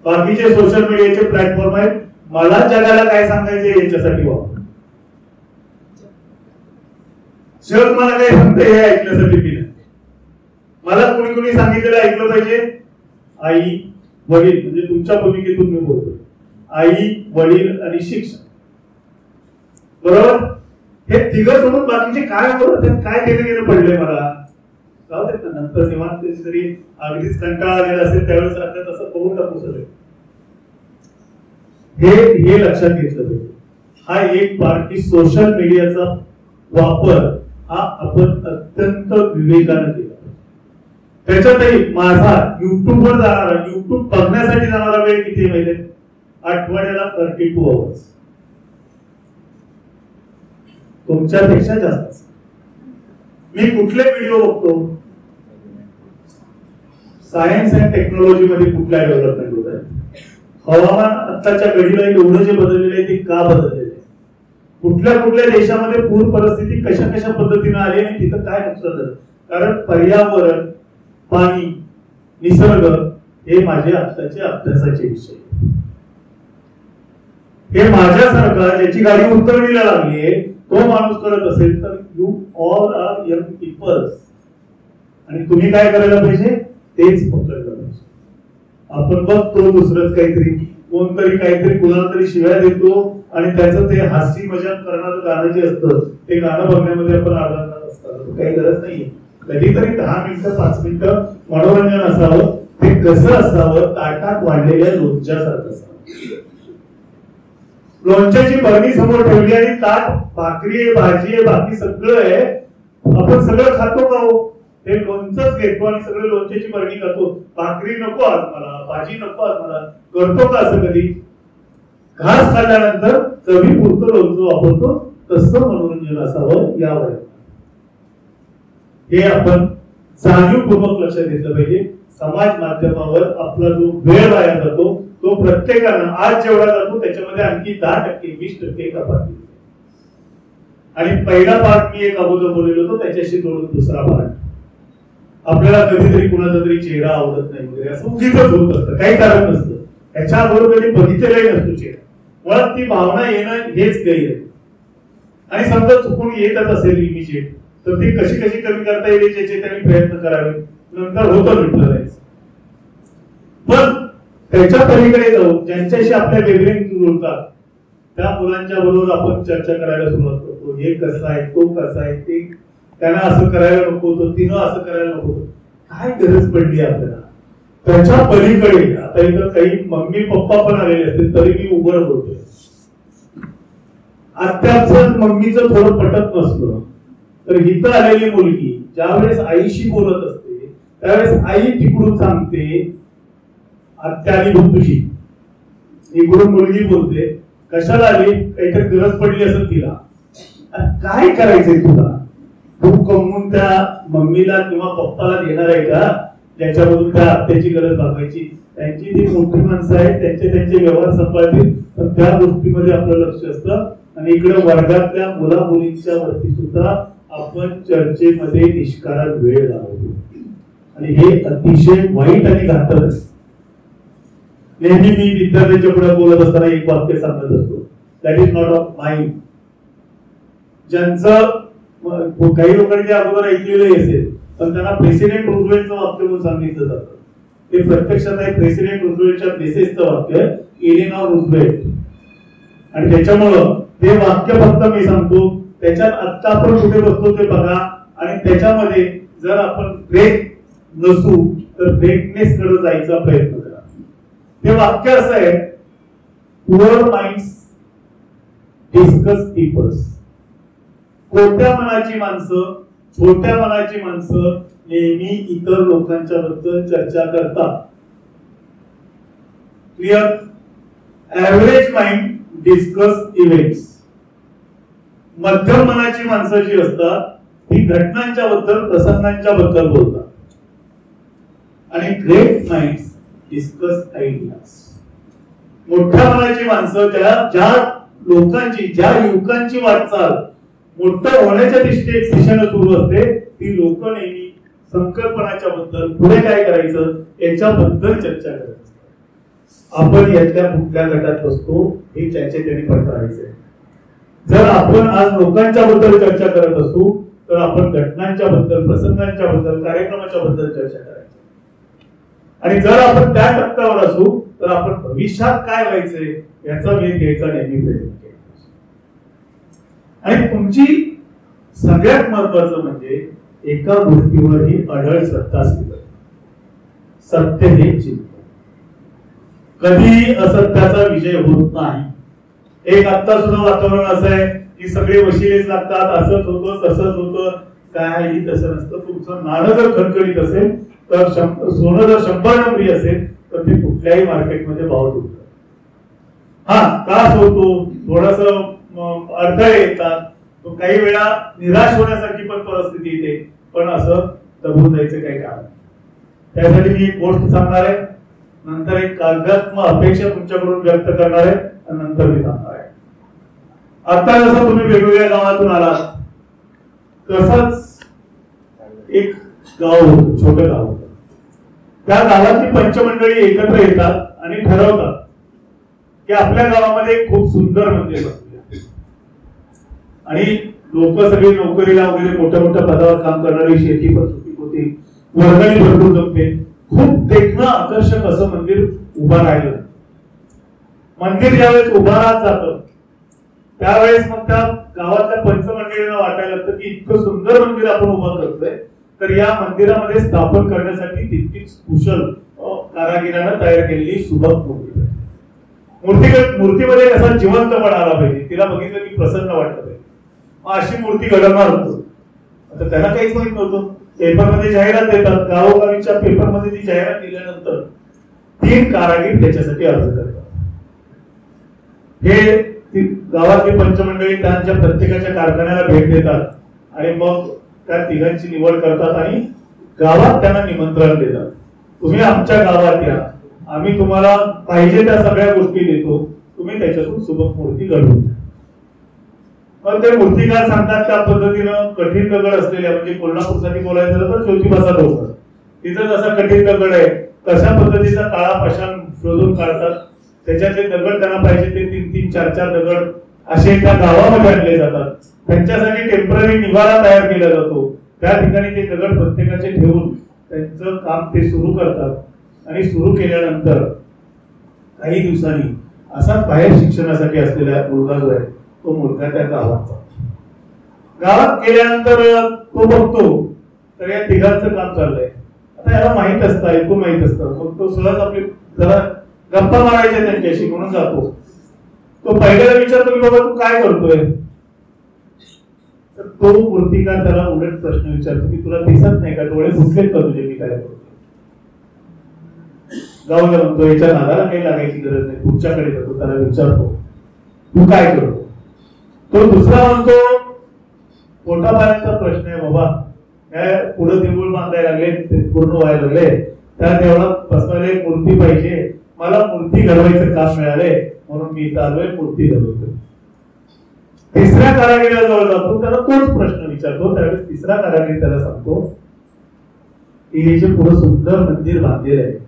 बाकीचे सोशल मीडियाचे प्लॅटफॉर्म आहेत मला जगाला काय सांगायचे याच्यासाठी वापर. जग मला काय सांगते हे ऐकण्यासाठी मी नाही. मला कुणी सांगितलेलं ऐकलं पाहिजे. आई वडील म्हणजे तुमच्या भूमिकेतून मी बोलतो. आई वडील आणि शिक्षण बरोबर हे तिघं सोडून बाकीचे काय बोलत काय देणं घेणं पडलंय मला जाऊ देत ना. नंतर निवांत तरी अगदीच कंटाळा आलेला असेल त्यावेळेस राहतात असं बघून टाकू सगळे. हे लक्षात घेतलं पाहिजे. हा एक पार्ट की सोशल मीडियाचा वापर हा आपण अत्यंत विवेकानं केला. त्याच्यातही माझा युट्यूबवर जाणारा युट्यूब बघण्यासाठी जाणारा वेळ किती माहिती आहे? आठवड्याला 32 आवर्स. तुमच्यापेक्षा जास्त. मी कुठले व्हिडिओ बघतो? सायन्स अँड टेक्नॉलॉजी मध्ये कुठल्या डेव्हलपमेंट होत आहे? हवामान आत्ताच्या घडीला एवढं जे बदललेलं आहे ते का बदललेलं आहे? कुठल्या देशामध्ये पूर परिस्थिती कशा पद्धतीने आली आणि तिथं काय नुकसान झालं? कारण पर्यावरण पाणी निसर्ग हे माझे आत्ताचे अभ्यासाचे विषय. हे माझ्यासारखा ज्याची गाडी उतरणीला लागली तो माणूस करत असेल तर you all are young peoples आणि तुम्ही काय करायला पाहिजे तेच पकडलं पाहिजे. आपण बघतो दुसरंच काहीतरी कोणतरी काहीतरी कुणाला तरी शिव्या देतो आणि त्याचं ते हास्य मजाक करणारं गाणं जे असतं ते गाणं बघण्यामध्ये आपण अर्धा तास असतात. काही गरज नाहीये. कधीतरी 10 मिनिटं 5 मिनिटं मनोरंजन असावं. ते कसं असावं? ताटात वाढलेल्या लोणच्यासारखं असावं. लोणच्याची बरणी समोर ठेवली आणि ताट भाकरी आहे भाजी आहे बाकी सगळं आहे आपण सगळं खातो का हो? ते लोणचंच घेतो आणि सगळं लोणच्याची बरणी खातो. भाकरी नको आज मला भाजी नको आज मला करतो का असं कधी? घास खाल्ल्यानंतर चवीपुरतं लोणचं वापरतो. तसं मनोरंजन असावं यावर हे आपण जाणीवपूर्वक लक्षात घेतलं पाहिजे. समाज माध्यमावर आपला जो वेळ वाया जातो तो प्रत्येकानं आज जेवढा जातो त्याच्यामध्ये आणखी 10% 20% कपात. आणि पहिला पार्ट मी एक अगोदर बोललेलो होतो त्याच्याशी जोडून दुसरा पार्ट. आपल्याला कधीतरी कुणाचा तरी चेहरा आवडत नाही वगैरे असं उगीच होत असतं काही कारण नसतं. त्याच्या अगोदर कधी बघितलेलाही नसतो चेहरा. मुळात ती भावना येणं हेच गैर आहे. आणि समजा चुकून येतच असेल इमिजिएट तर ती कशी कमी करता येईल याचे त्यांनी प्रयत्न करावे. नंतर होतं न्यूट्रलाइज. पण त्याच्या पलीकडे जाऊन ज्यांच्याशी आपल्या वेगवेगळे जुळतात त्या मुलांच्या बरोबर आपण चर्चा करायला सुरुवात करतो. हे कसं आहे तो कसा आहे ते त्यांना असं करायला नको होतं तिनं असं करायला नको होतं. काय गरज पडली आपल्याला? त्याच्या पलीकडे आता इथं काही मम्मी पप्पा पण आलेले असतील तरी मी उघड बोलतोय. आत्याचं मम्मीचं थोडं पटत नसलं तर इथं आलेली मुलगी ज्यावेळेस आईशी बोलत असते त्यावेळेस आई तिकडून सांगते आत्यानी तुझी. इकडून मुलगी बोलते कशाला आली? काहीतरी गरज पडली असेल तिला. काय करायचंय तुला? तू कमवून त्या मम्मीला किंवा पप्पाला देणार आहे का ज्याच्यामधून त्या आत्याची गरज भागायची? त्यांची जी मोठी माणसं आहेत त्यांचे व्यवहार सांभाळतील पण त्या गोष्टीमध्ये आपलं लक्ष असतं. आणि इकडे वर्गातल्या मुला मुलींच्या वरती सुद्धा आपण चर्चेमध्ये निष्कारण वेळ लावतो आणि हे अतिशय वाईट आणि घातक. नेहमी मी विद्यार्थ्यांच्या पुढे बोलत असताना एक वाक्य सांगत असतो that is not of mind. ज्यांचं काही लोकांनी ते अगोदर ऐकलेलं असेल पण त्यांना प्रेसिडेंट रूझवेल्टचं वाक्य म्हणून सांगितलं जातं ते प्रत्यक्षात आहे प्रेसिडेंट रुझवेल्टच्या मेसेजचं वाक्य, एलेना रुझवेल्ट. आणि त्याच्यामुळं ते वाक्य फक्त मी सांगतो, त्याच्यात आता आपण कुठे बसतो ते बघा. आणि त्याच्यामध्ये जर आपण ब्रेक नसू तर ब्रेकनेस कडे जायचा प्रयत्न करा. ते वाक्य असं आहे, पुअर माइंड्स डिस्कस पीपल्स. खोट्या मनाची माणसं, छोट्या मनाची माणसं नेहमी इतर लोकांच्या बद्दल चर्चा करतात. Clear? Average mind discuss events. मध्यम मनाची माणसं जी असतात ती घटनांच्या बद्दल, प्रसंगांच्या बद्दल बोलतात. आणि ग्रेट माइंड्स डिस्कस आयडियाज. मोठ्या मनाची माणसं ज्या लोकांची, ज्या युवकांची वाटचाल मोठं होण्याच्या दिशेने सुरू असते, ती लोक नेहमी संकल्पनाच्या बद्दल, पुढे काय करायचं याच्याबद्दल चर्चा करत असतात. आपण यातल्या कुठल्या गटात बसतो हे त्याने पडताळायचंय. जर आपण आज लोकांच्या बद्दल चर्चा करत असू तर आपण घटनांच्या बद्दल, प्रसंगांच्या बद्दल, कार्यक्रमाच्या बद्दल चर्चा करायची. आणि जर आपण त्या टप्प्यावर असू तर आपण भविष्यात काय व्हायचंय याचा वेध घ्यायचा नेहमी प्रयत्न केला. आणि तुमची सगळ्यात महत्वाचं म्हणजे एका गोष्टीवर ही अढळ श्रद्धा असली पाहिजे. सत्य हे चिंतन. कधी असत्याचा विजय होत नाही. एक आता सुद्धा वातावरण असं आहे की सगळे वशिलेच लागतात, असंच होतं तसंच होतं. काही तसं नसतं. तुमचं नाणं जर खणखणीत असेल तर सोनं जर 100 नंबरी असेल तर ते कुठल्याही मार्केटमध्ये भाव होतं. हा त्रास होतो, थोडस अडथळे येतात, काही वेळा निराश होण्यासारखी पण परिस्थिती येते, पण असं दबून जायचं काही कारण. त्यासाठी मी एक गोष्ट सांगणार आहे, नंतर एक काव्यात्मक अपेक्षा तुमच्याकडून व्यक्त करणार आहे आणि नंतर मी सांगणार आहे. आता जसं तुम्ही वेगवेगळ्या गावातून आलात तसंच एक गाव होतं, छोटं गाव होतं. त्या गावातली पंचमंडळी एकत्र येतात आणि ठरवतात की आपल्या गावामध्ये खूप सुंदर मंदिर बसले. आणि लोक सगळी नोकरीला वगैरे मोठ्या मोठ्या पदावर काम करणारी, शेती पण सुपीक होती, वर्गणी भरपूर जमते, खूप देखणं आकर्षक असं मंदिर उभं राहिलं. मंदिर ज्यावेळेस उभं राहत जातं त्यावेळेस मग त्या गावातल्या पंचमंडळींना वाटायला लागतं की इतकं सुंदर मंदिर आपण उभं करतोय तर या मंदिरामध्ये स्थापन करण्यासाठी तितकीच कुशल कारागिरांना तयार केलेली सुबक मूर्तीमध्ये कसा जिवंतपणा आला पाहिजे, तिला बघितलं की प्रसन्न वाटलं पाहिजे. मग अशी मूर्ती घडवणार होतो. आता त्यांना काहीच माहित नव्हतं. पेपरमध्ये जाहिरात देतात, गावोगावीच्या पेपरमध्ये ती जाहिरात दिल्यानंतर 3 कारागीर त्याच्यासाठी अर्ज करतात. हे गावातली पंचमंडळी त्यांच्या प्रत्येकाच्या कारखान्याला भेट देतात आणि मग त्या तिघांची निवड करतात आणि गावात त्यांना निमंत्रण देतात. तुम्ही आमच्या गावात या, आम्ही तुम्हाला पाहिजे त्या सगळ्या गोष्टी देतो, तुम्ही त्याच्यातून सुबक मूर्ती घडवून द्या. मग ते मूर्तिकार सांगतात त्या पद्धतीनं कठीण दगड असलेल्या, म्हणजे कोल्हापूरसाठी बोलायचं तर ज्योतिबाचा डोंगर, तिथं जसा कठीण दगड आहे तशा पद्धतीचा काळा पाषाण शोधून काढतात. त्याच्यातले दगड त्यांना पाहिजे ते 3-3, 4-4 दगड असे त्या गावामध्ये आणले जातात. त्यांच्यासाठी टेम्पररी निवारा तयार केला जातो. त्या ठिकाणी ते दगड प्रत्येकाचे ठेवून त्यांचं काम ते सुरू करतात. आणि सुरू केल्यानंतर काही दिवसांनी असाच बाहेर शिक्षणासाठी असलेला मुलगा जो आहे तो मुलगा त्या गावात जातो. गावात गेल्यानंतर तो बघतो तर या तिघांचं काम चाललंय. आता याला माहित असतं, ऐकून माहित असतं, मग तो सहज आपली जरा गप्पा मारायच्या त्यांच्याशी म्हणून जातो. तो पहिल्याला विचारतो की बाबा तू काय करतोय. तर तो मूर्तिकार त्याला उलट प्रश्न विचारतो की तुला दिसत नाही का, डोळे फुटलेत का तुझे, मी काय करतो. गावाला म्हणतो याच्या नादाला काही लागायची गरज नाही, पुढच्याकडे जातो, त्याला विचारतो तू काय करतो. तो दुसरा म्हणतो पोटापाण्याचा प्रश्न आहे बाबा, काय पुढे देऊळ बांधायला लागले, पूर्ण व्हायला लागले, त्या देवळात बसवायला एक मूर्ती पाहिजे, मला मूर्ती घडवायचं काम मिळाले म्हणून मी इथं आलोय, मूर्ती घडवतोय. तिसऱ्या कारागिराला जवळ जातो, त्याला तोच प्रश्न विचारतो. त्यावेळेस तिसरा कारागीर त्याला सांगतो की हे जे पुढे सुंदर मंदिर बांधलेलं आहे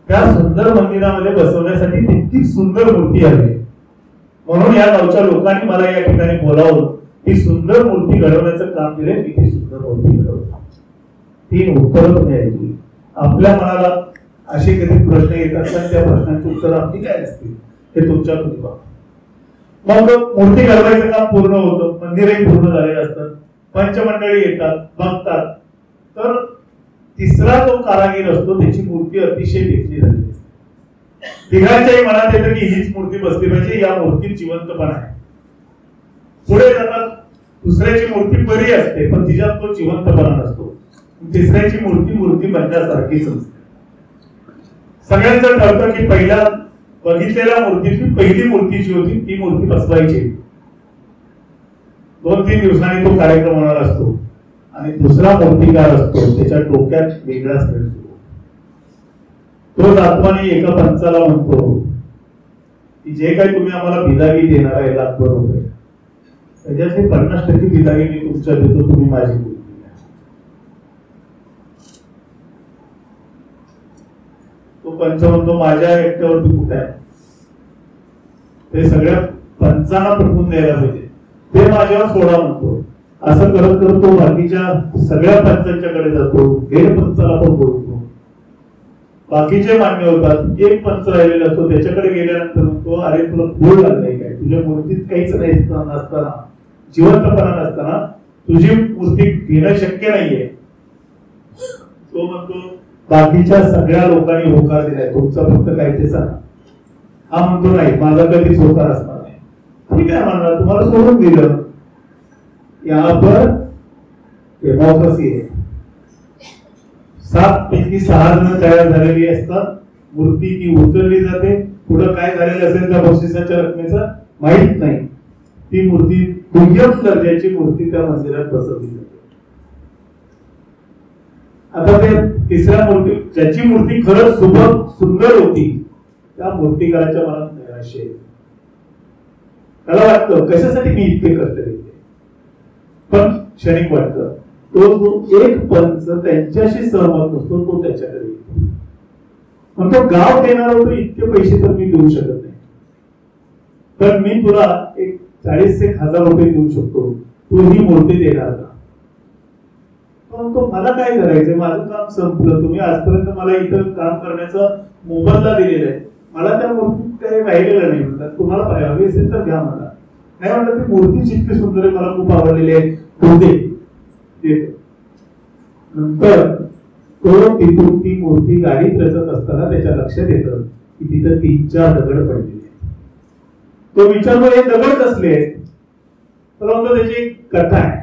त्या सुंदर मंदिरामध्ये बसवण्यासाठी तितकीच सुंदर मूर्ती आहे, म्हणून या गावच्या लोकांनी मला या ठिकाणी बोलावून ही सुंदर मूर्ती घडवण्याचं काम दिले. किती सुंदर मूर्ती घडवतो. 3 उत्तरं तुम्ही ऐकली. आपल्या मनाला असे कधी प्रश्न येतात तर त्या प्रश्नांची उत्तर आपली काय असतील हे तुमच्या कृपा. मग मूर्ती घडवायचं काम पूर्ण होतं, मंदिरही पूर्ण झालेलं असतं, पंचमंडळी येतात बघतात, तर तिसरा जो कारागीर असतो त्याची मूर्ती अतिशय देखणी झालेली असते. तिघांच्याही मनात येतं की हीच मूर्ती बसली पाहिजे, या मूर्तीत जिवंतपणा आहे. पुढे जातात, दुसऱ्याची मूर्ती बरी असते पण तिच्यात तो जिवंतपणा नसतो, तिसऱ्याची मूर्ती बनण्यासारखीच असते. सगळ्यांचं ठरतं की पहिल्या बघितलेल्या मूर्तीची पहिली मूर्ती जी होती ती मूर्ती बसवायची. 2-3 दिवसांनी तो कार्यक्रम होणार असतो आणि दुसरा मूर्तिकार असतो त्याच्या डोक्यात वेगळाच खेळ सुरू. तो आत्माने एका पंचाला म्हणतो की जे काही तुम्ही आम्हाला बिदागी देणार आहे ₹1,00,000 त्याच्यातली 50% बिदागी मी तुमच्या देतो, तुम्ही माझी मूर्ती द्या. तो पंच म्हणतो माझ्या एकट्यावरती कुठे आहे, ते सगळ्या पंचांना पटवून द्यायला पाहिजे, ते माझ्यावर सोडा म्हणतो. असं करत करत तो बाकीच्या सगळ्या पंचांच्याकडे जातो, हेड पंचाला पण बोलतो. बाकीचे मान्य होतात, एक पंच राहिलेला असतो त्याच्याकडे गेल्यानंतर म्हणतो अरे तुला भूल लागलाय काय, तुझ्या मूर्तीत काहीच नाही नसताना, जिवंतपणा नसताना तुझी मूर्ती घेणं शक्य नाहीये. तो म्हणतो बाकीच्या सगळ्या लोकांनी होकार दिलाय, तुमचा फक्त काय ते सांगा. हा म्हणतो नाही माझा कधीच होकार असणार नाही. ठीक आहे म्हणणार, तुम्हाला सोडून दिलं. यहाँ पर डेमोक्रेसी आहे. 7 पैकी 6 जण तयार झालेली असतात, मूर्ती ती उचलली जाते, पुढे काय झालेलं असेल त्या बक्षिसाच्या रकमेचं माहित नाही. ती मूर्ती दुय्यम दर्जाची मूर्ती त्या मंदिरात बसवली जाते. आता ते तिसऱ्या मूर्ती ज्याची मूर्ती खरंच सुंदर होती त्या मूर्तिकाराच्या मनात निराशा येते. त्याला वाटतं कशासाठी मी इतके कष्ट घेतले, पण क्षणिक वाटतं. तो जो एक पंच त्यांच्याशी सहमत नसतो तो त्याच्याकडे येतो, पण तो गाव देणार होतो इतके पैसे तर मी देऊ शकत नाही, पण मी तुला एक 40,000 रुपये देऊ शकतो, तू ही मूर्ती देणार का? तो मला काय करायचंय, माझं काम संपलं, तुम्ही आजपर्यंत मला इथं काम करण्याचा मोबदला दिलेला आहे, मला त्या मूर्तीत काही राहिलेलं नाही. म्हणतात तुम्हाला हवी असेल तर घ्या, मला नाही म्हणतात ती मूर्ती जितकी सुंदर आहे मला खूप आवडलेली आहे, तो दे. नंतर तो तिथून ती मूर्ती गाडीत रचत असताना त्याच्या लक्षात येतं की तिथं 3-4 दगड पडलेले. तो विचारतो हे दगड कसले आहेत, तर त्याची एक कथा आहे.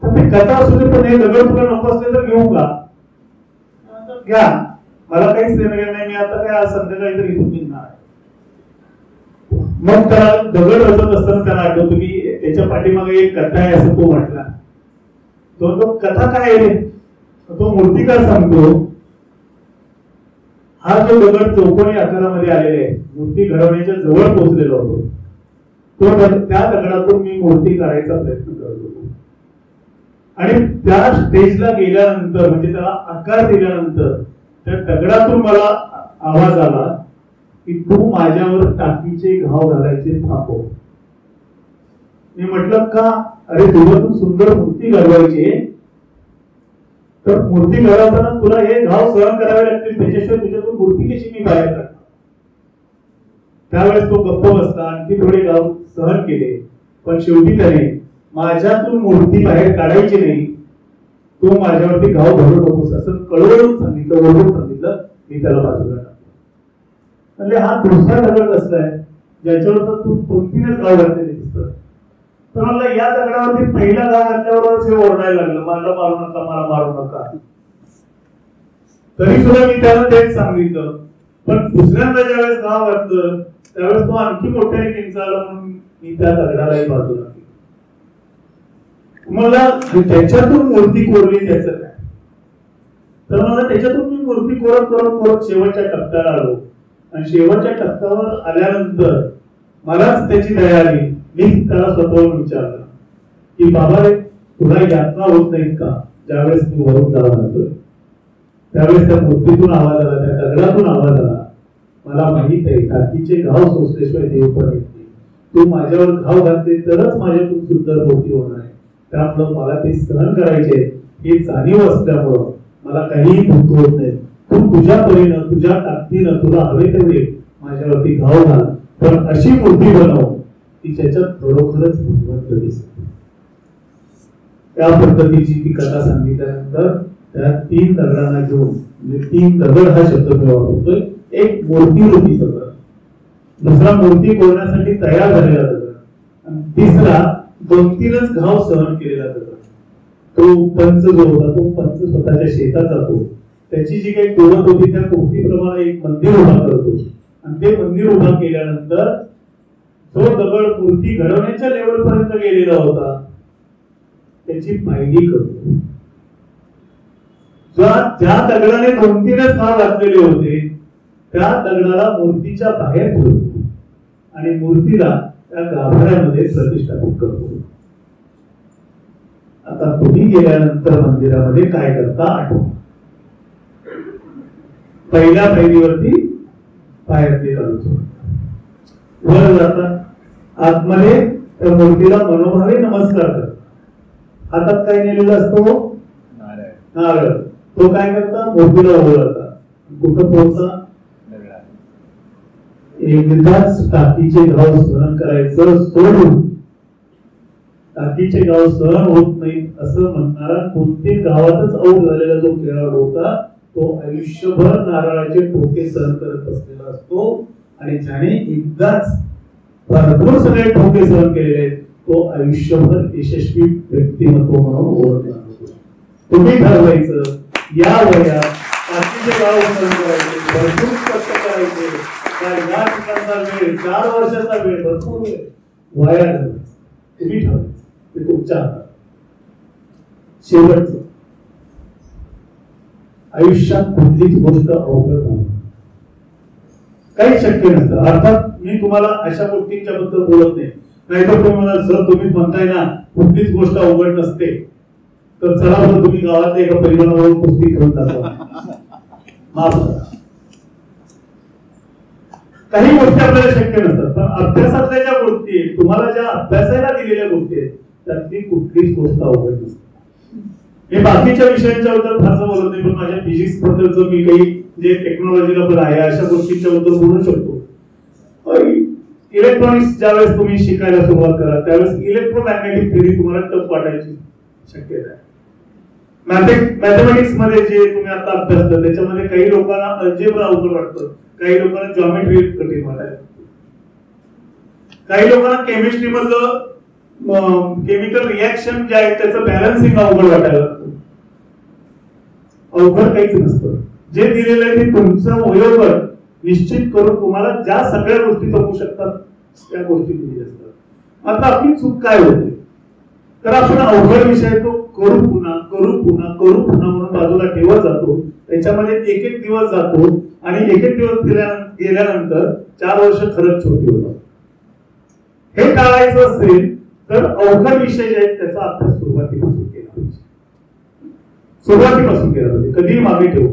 तर ती कथा असू दे, पण हे दगड तुला नको असले तर घेऊ का? घ्या, मला काहीच देणं नाही, मी आता काय आज संध्याकाळी तर इथून निघणार. मग त्याला दगड रचत असताना त्याला आठवतो की त्याच्या पाठीमागे एक कथा आहे असं तो म्हटला. तो कथा काय आहे तो मूर्तिकार सांगतो, हा जो दगड चौकोनी आकारामध्ये आलेला आहे, मूर्ती घडवण्याच्या जवळ पोहोचलेला होतो, तो त्या दगडातून मी मूर्ती काढायचा प्रयत्न करत होतो. आणि त्या स्टेजला गेल्यानंतर म्हणजे त्याला आकार दिल्यानंतर त्या दगडातून मला आवाज आला की तू माझ्यावर टाकीचे घाव घालायचे थांबव. मी म्हटलं का? अरे तुझ्यातून सुंदर मूर्ती घडवायची, तर मूर्ती घडवताना तुला हे घाव सहन करावे लागतील, त्याच्याशिवाय तुझ्यातून मूर्ती कशी मी बाहेर काढणार. त्यावेळेस तो गप्प बसला, आणखी थोडे घाव सहन केले, पण शेवटी त्याने माझ्यातून मूर्ती बाहेर काढायची नाही, तू माझ्यावरती घाव घालू नकोस असं कळवळून सांगितलं, ओरडून सांगितलं. मी त्याला बाजूला टाकलं. म्हणजे हा दुसरा दगड असलाय ज्याच्यावर तू 2-3च घाव घातलेले दिसतात. तर मला या दगडावरती पहिला घाव घातल्यावरच हे ओरडायला लागलं, मला मारू नका, मला मारू नका. तरी सुद्धा मी त्याला तेच सांगितलं, पण दुसऱ्यांदा ज्यावेळेस घाव घातलं त्यावेळेस तो आणखी मोठ्याने किंचाळला, म्हणून मी त्या दगडालाही बाजूला. मला त्याच्यातून मूर्ती कोरली त्याचं काय, तर मला त्याच्यातून मी मूर्ती कोरत कोरत कोरत शेवटच्या टप्प्याला आलो. आणि शेवटच्या टप्प्यावर आल्यानंतर मलाच त्याची दया आली. मी त्याला स्वतःहून विचारलं की बाबा रे तुला यातना होत नाहीत का? ज्यावेळेस मी वरून जावा जातोय त्यावेळेस त्या मूर्तीतून आवाज आला, त्या दगडातून आवाज आला, मला माहित आहे टाकीचे घाव सोसल्याशिवाय देव पण येत नाही, तू माझ्यावर घाव घातले तरच माझ्यातून सुंदर मूर्ती होणार आहे. त्यामुळं मला ते सहन करायचे ही जाणीव असल्यामुळं मला काहीही दुःख होत नाही. तू तुझ्या परीनं तुझ्या ताकदीनं तुला हवे तेवढे माझ्यावरती घाव घाल, पण अशी मूर्ती बनव की ज्याच्यात खरोखरच भगवंत दिसतो. त्या पद्धतीची ती कथा सांगितल्यानंतर त्या 3 दगडांना घेऊन, म्हणजे 3 दगड हा शब्द मी वापरतोय, एक मूर्ती रूपी दगड, दुसरा मूर्ती कोरण्यासाठी तयार झालेला दगड, आणि तिसरा 2-3च घाव सहन केलेला दगड. तो पंच जो होता तो पंच स्वतःच्या शेतात जातो, त्याची जी काही कुवत होती त्या कुवतीप्रमाणे एक मंदिर उभा करतो, आणि ते मंदिर उभा केल्यानंतर जो दगड मूर्ती घडवण्याच्या लेवल पर्यंत गेलेला होता त्याची पायरी करतो. ज्या दगडाने 2-3च घाव घातलेले होते त्या दगडाला मूर्तीच्या बाहेर ठेवतो आणि मूर्तीला त्या गाभाऱ्यामध्ये प्रतिष्ठापित करतो. आता तुम्ही गेल्यानंतर मंदिरामध्ये काय करता आठवा. पहिल्या पायरीवरती पायातले घालून सोडता, वर जाता, आतमध्ये त्या मूर्तीला मनोभावे नमस्कार करता. हातात काय नेलेला असतो? नारळ. तो काय करता? मूर्तीला उभं राहता. कुठं पोहोचता? एकदाच टाकीचे घाव सहन करायचं सोडून, टाकीचे घाव सहन होत नाही असं म्हणणारा कोणत्याही गावातच आऊट झालेला जो खेळाडू होता तो आयुष्यभर नारळाचे ठोके सहन करत असलेला असतो. आणि ज्याने एकदाच भरपूर सगळे ठोके सहन केलेले तो आयुष्यभर यशस्वी व्यक्तिमत्व म्हणून ओळखला जातो. तुम्ही ठरवायचं या वयात टाकीचे घाव सहन करायचे, भरपूर कष्ट करायचे, या ठिकाणचा वेळ 4 वर्षाचा वेळ भरपूर वेळ वाया घालवायचा. तुम्ही ठरवायचं, ते तुमच्या हातात. शेवटचं, आयुष्यात कुठलीच गोष्ट अवघड नाही, काही शक्य नसतं. अर्थात मी तुम्हाला अशा गोष्टींच्या बद्दल बोलत नाही, नाहीतर तुम्ही म्हणाल सर तुम्हीच म्हणताय ना कुठलीच गोष्ट अवघड नसते, तर चला बरं तुम्ही गावातल्या एका परिवारावरून कुस्ती खेळून दाखवा. माफ करा, काही गोष्टी आपल्याला शक्य नसतात, पण अभ्यासातल्या ज्या गोष्टी आहेत, तुम्हाला ज्या अभ्यासाला दिलेल्या गोष्टी आहेत त्यातली कुठलीच गोष्ट अवघड नसते. मी बाकीच्या विषयांच्या बद्दल फारसं बोलत नाही, पण माझ्या फिजिक्स बद्दलचं मी काही जे टेक्नॉलॉजीला पण आहे अशा गोष्टींच्या बद्दल बोलू शकतो. इलेक्ट्रॉनिक्स ज्यावेळेस तुम्ही शिकायला सुरुवात करा त्यावेळेस इलेक्ट्रोमॅग्नेटिक थिअरी तुम्हाला टफ वाटायची शक्यता आहे. मॅथमॅटिक्स मध्ये जे तुम्ही आता अभ्यास करता त्याच्यामध्ये काही लोकांना अल्जेब्रा अवघड वाटतं, काही लोकांना जॉमेट्री कठीण वाटायला, काही लोकांना केमिस्ट्री मधलं केमिकल रिएक्शन जे आहे त्याचं बॅलन्सिंग अवघड वाटायला लागतं. अवघड काहीच नसतं, जे दिलेलं आहे ते तुमचं वयोगट निश्चित करून तुम्हाला ज्या सगळ्या गोष्टी जमू शकतात त्या गोष्टी दिलेल्या असतात. मात्र आपली चूक काय होते, तर आपण अवघड विषय तो करू पुन्हा म्हणून बाजूला ठेवत जातो, त्याच्यामध्ये एक दिवस जातो आणि एक दिवस गेल्यानंतर 4 वर्ष खरंच छोटी होतात. हे टाळायचं असेल तर अवघड विषय जे आहेत त्याचा अभ्यास सुरुवातीपासून केला पाहिजे. कधीही मागे ठेवू,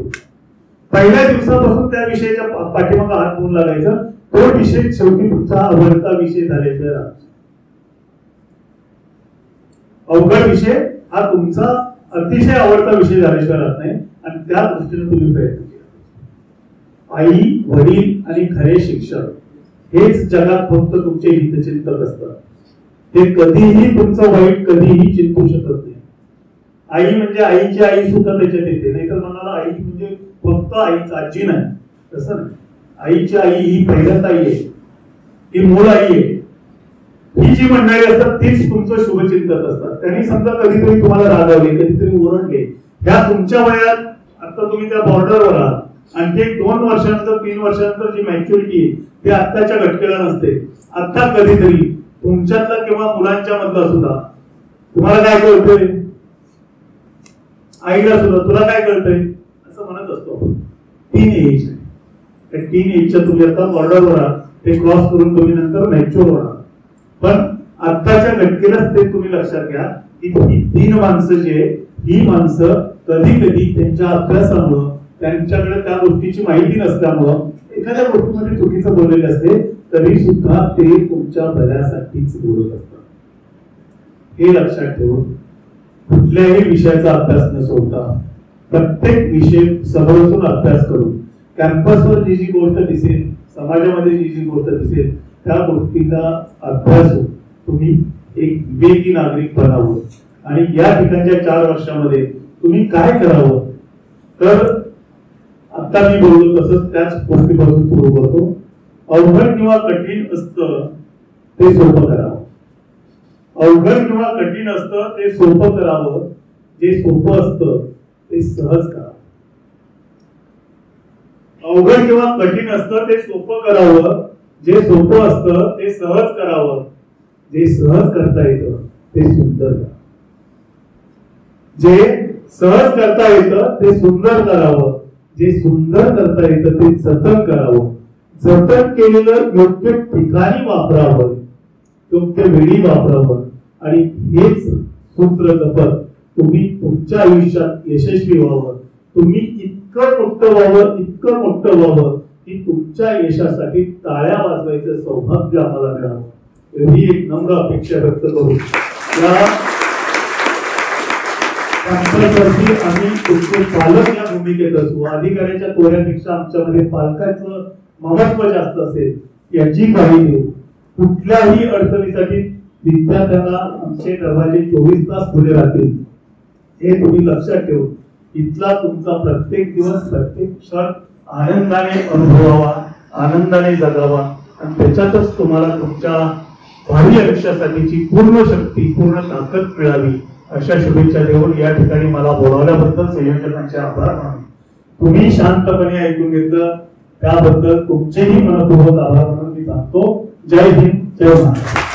पहिल्या दिवसापासून त्या विषयाच्या पाठीमागे हात धुवून लागायचा. तो विषय शेवटी तुमचा आवडता विषय झाल्याशिवाय अवघड विषय हा तुमचा अतिशय आवडता विषय झाल्याशिवाय राहत नाही, आणि त्या दृष्टीने तुम्ही प्रयत्न केला. आई, वडील आणि खरे शिक्षक हेच जगात फक्त तुमचे हितचिंतक असतात. ते कधीही तुमचं वाईट कधीही चिंतू शकत नाही. आई म्हणजे आईची आई सुद्धा त्याच्यात येते, नाहीतर म्हणाला आई म्हणजे फक्त आईच आजी नाही, तसं नाही. आईची आई ही पहिल्याच आई आहे, ही मूळ आई आहे. ही जी मंडळी असतात तीच तुमचं शुभचिंतक असतात. त्यांनी समजा कधीतरी तुम्हाला रागावले, कधीतरी ओरडले, ह्या तुमच्या वयात आता तुम्ही त्या बॉर्डरवर आहात. आणखी 2 वर्षानंतर 3 वर्षानंतर जी मॅच्युरिटी आहे ती आत्ताच्या घटकेला नसते. आता कधीतरी तुमच्यातला किंवा मुलांच्या मधला सुद्धा तुम्हाला काय कळतंय, आईला सुद्धा तुला काय कळतंय असं म्हणत असतो आपण. 3 एज आहे, त्या 3 एजच्या तुम्ही आता बॉर्डरवर आहात, ते क्रॉस करून तुम्ही नंतर मॅच्युअर होणार. पण आत्ताच्या घटकेलाच ते तुम्ही लक्षात घ्या की ही 3 माणसं जे ही माणसं कधी कधी त्यांच्या अभ्यासामुळं त्यांच्याकडे त्या गोष्टीची माहिती नसल्यामुळं एखाद्या गोष्टीमध्ये चुकीचं बोललेले असते तरी सुद्धा ते तुमच्या भल्यासाठीच बोलत असतात. हे लक्षात ठेवून कुठल्याही विषयाचा अभ्यास न सोडता प्रत्येक विषय समोरून अभ्यास करून कॅम्पसवर जी जी गोष्ट दिसेल, समाजामध्ये जी जी गोष्ट दिसेल, त्या गोष्टीचा अभ्यास होऊन तुम्ही एक विवेकी नागरिक बनावं आणि या ठिकाणच्या 4 वर्षामध्ये तुम्ही काय करावं. तर आता मी बोललो तसंच त्याच गोष्टीपासून सुरू करतो. अवघड किंवा कठीण असतं ते सोपं करावं. अवघड किंवा कठीण असतं ते सोपं करावं. जे सोपं असतं ते सहज करावं. अवघड किंवा कठीण असतं ते सोपं करावं. जे सोपं असतं ते सहज करावं. जे सहज करता येतं ते सुंदर करावं. जे सहज करता येतं ते सुंदर करावं. जे सुंदर करता येतं ते जतन करावं. जतन केलेलं योग्य ठिकाणी वापरावं, योग्य वेळी वापरावं आणि हेच सूत्र जपत तुम्ही तुमच्या आयुष्यात यशस्वी व्हावं. तुम्ही इतकं मोठं व्हावं की तुमच्या यशासाठी टाळ्या वाजवायचं सौभाग्य आम्हाला मिळावं. एवढी एक नम्र अपेक्षा व्यक्त करू. या आम्ही तुमचे पालक या भूमिकेत असू. अधिकाऱ्याच्या तोऱ्यापेक्षा आमच्यामध्ये पालकांचं महत्व जास्त असेल याची काळजी घेऊ. कुठल्याही अडचणीसाठी विद्यार्थ्यांना आमचे दरवाजे 24 तास खुले राहतील हे तुम्ही लक्षात ठेवून इथला तुमचा प्रत्येक दिवस, प्रत्येक क्षण आनंदाने अनुभवावा, आनंदाने जगावा आणि त्याच्यातच तुम्हाला तुमच्या भावी आयुष्यासाठीची पूर्ण शक्ती, पूर्ण ताकद मिळावी अशा शुभेच्छा देऊन या ठिकाणी मला बोलावल्याबद्दल संयोजकांचे आभार मानतो. तुम्ही शांतपणे ऐकून घेतलं त्याबद्दल तुमचेही मनपूर्वक आभार मानून मी सांगतो. जय हिंद, जय महाराष्ट्र.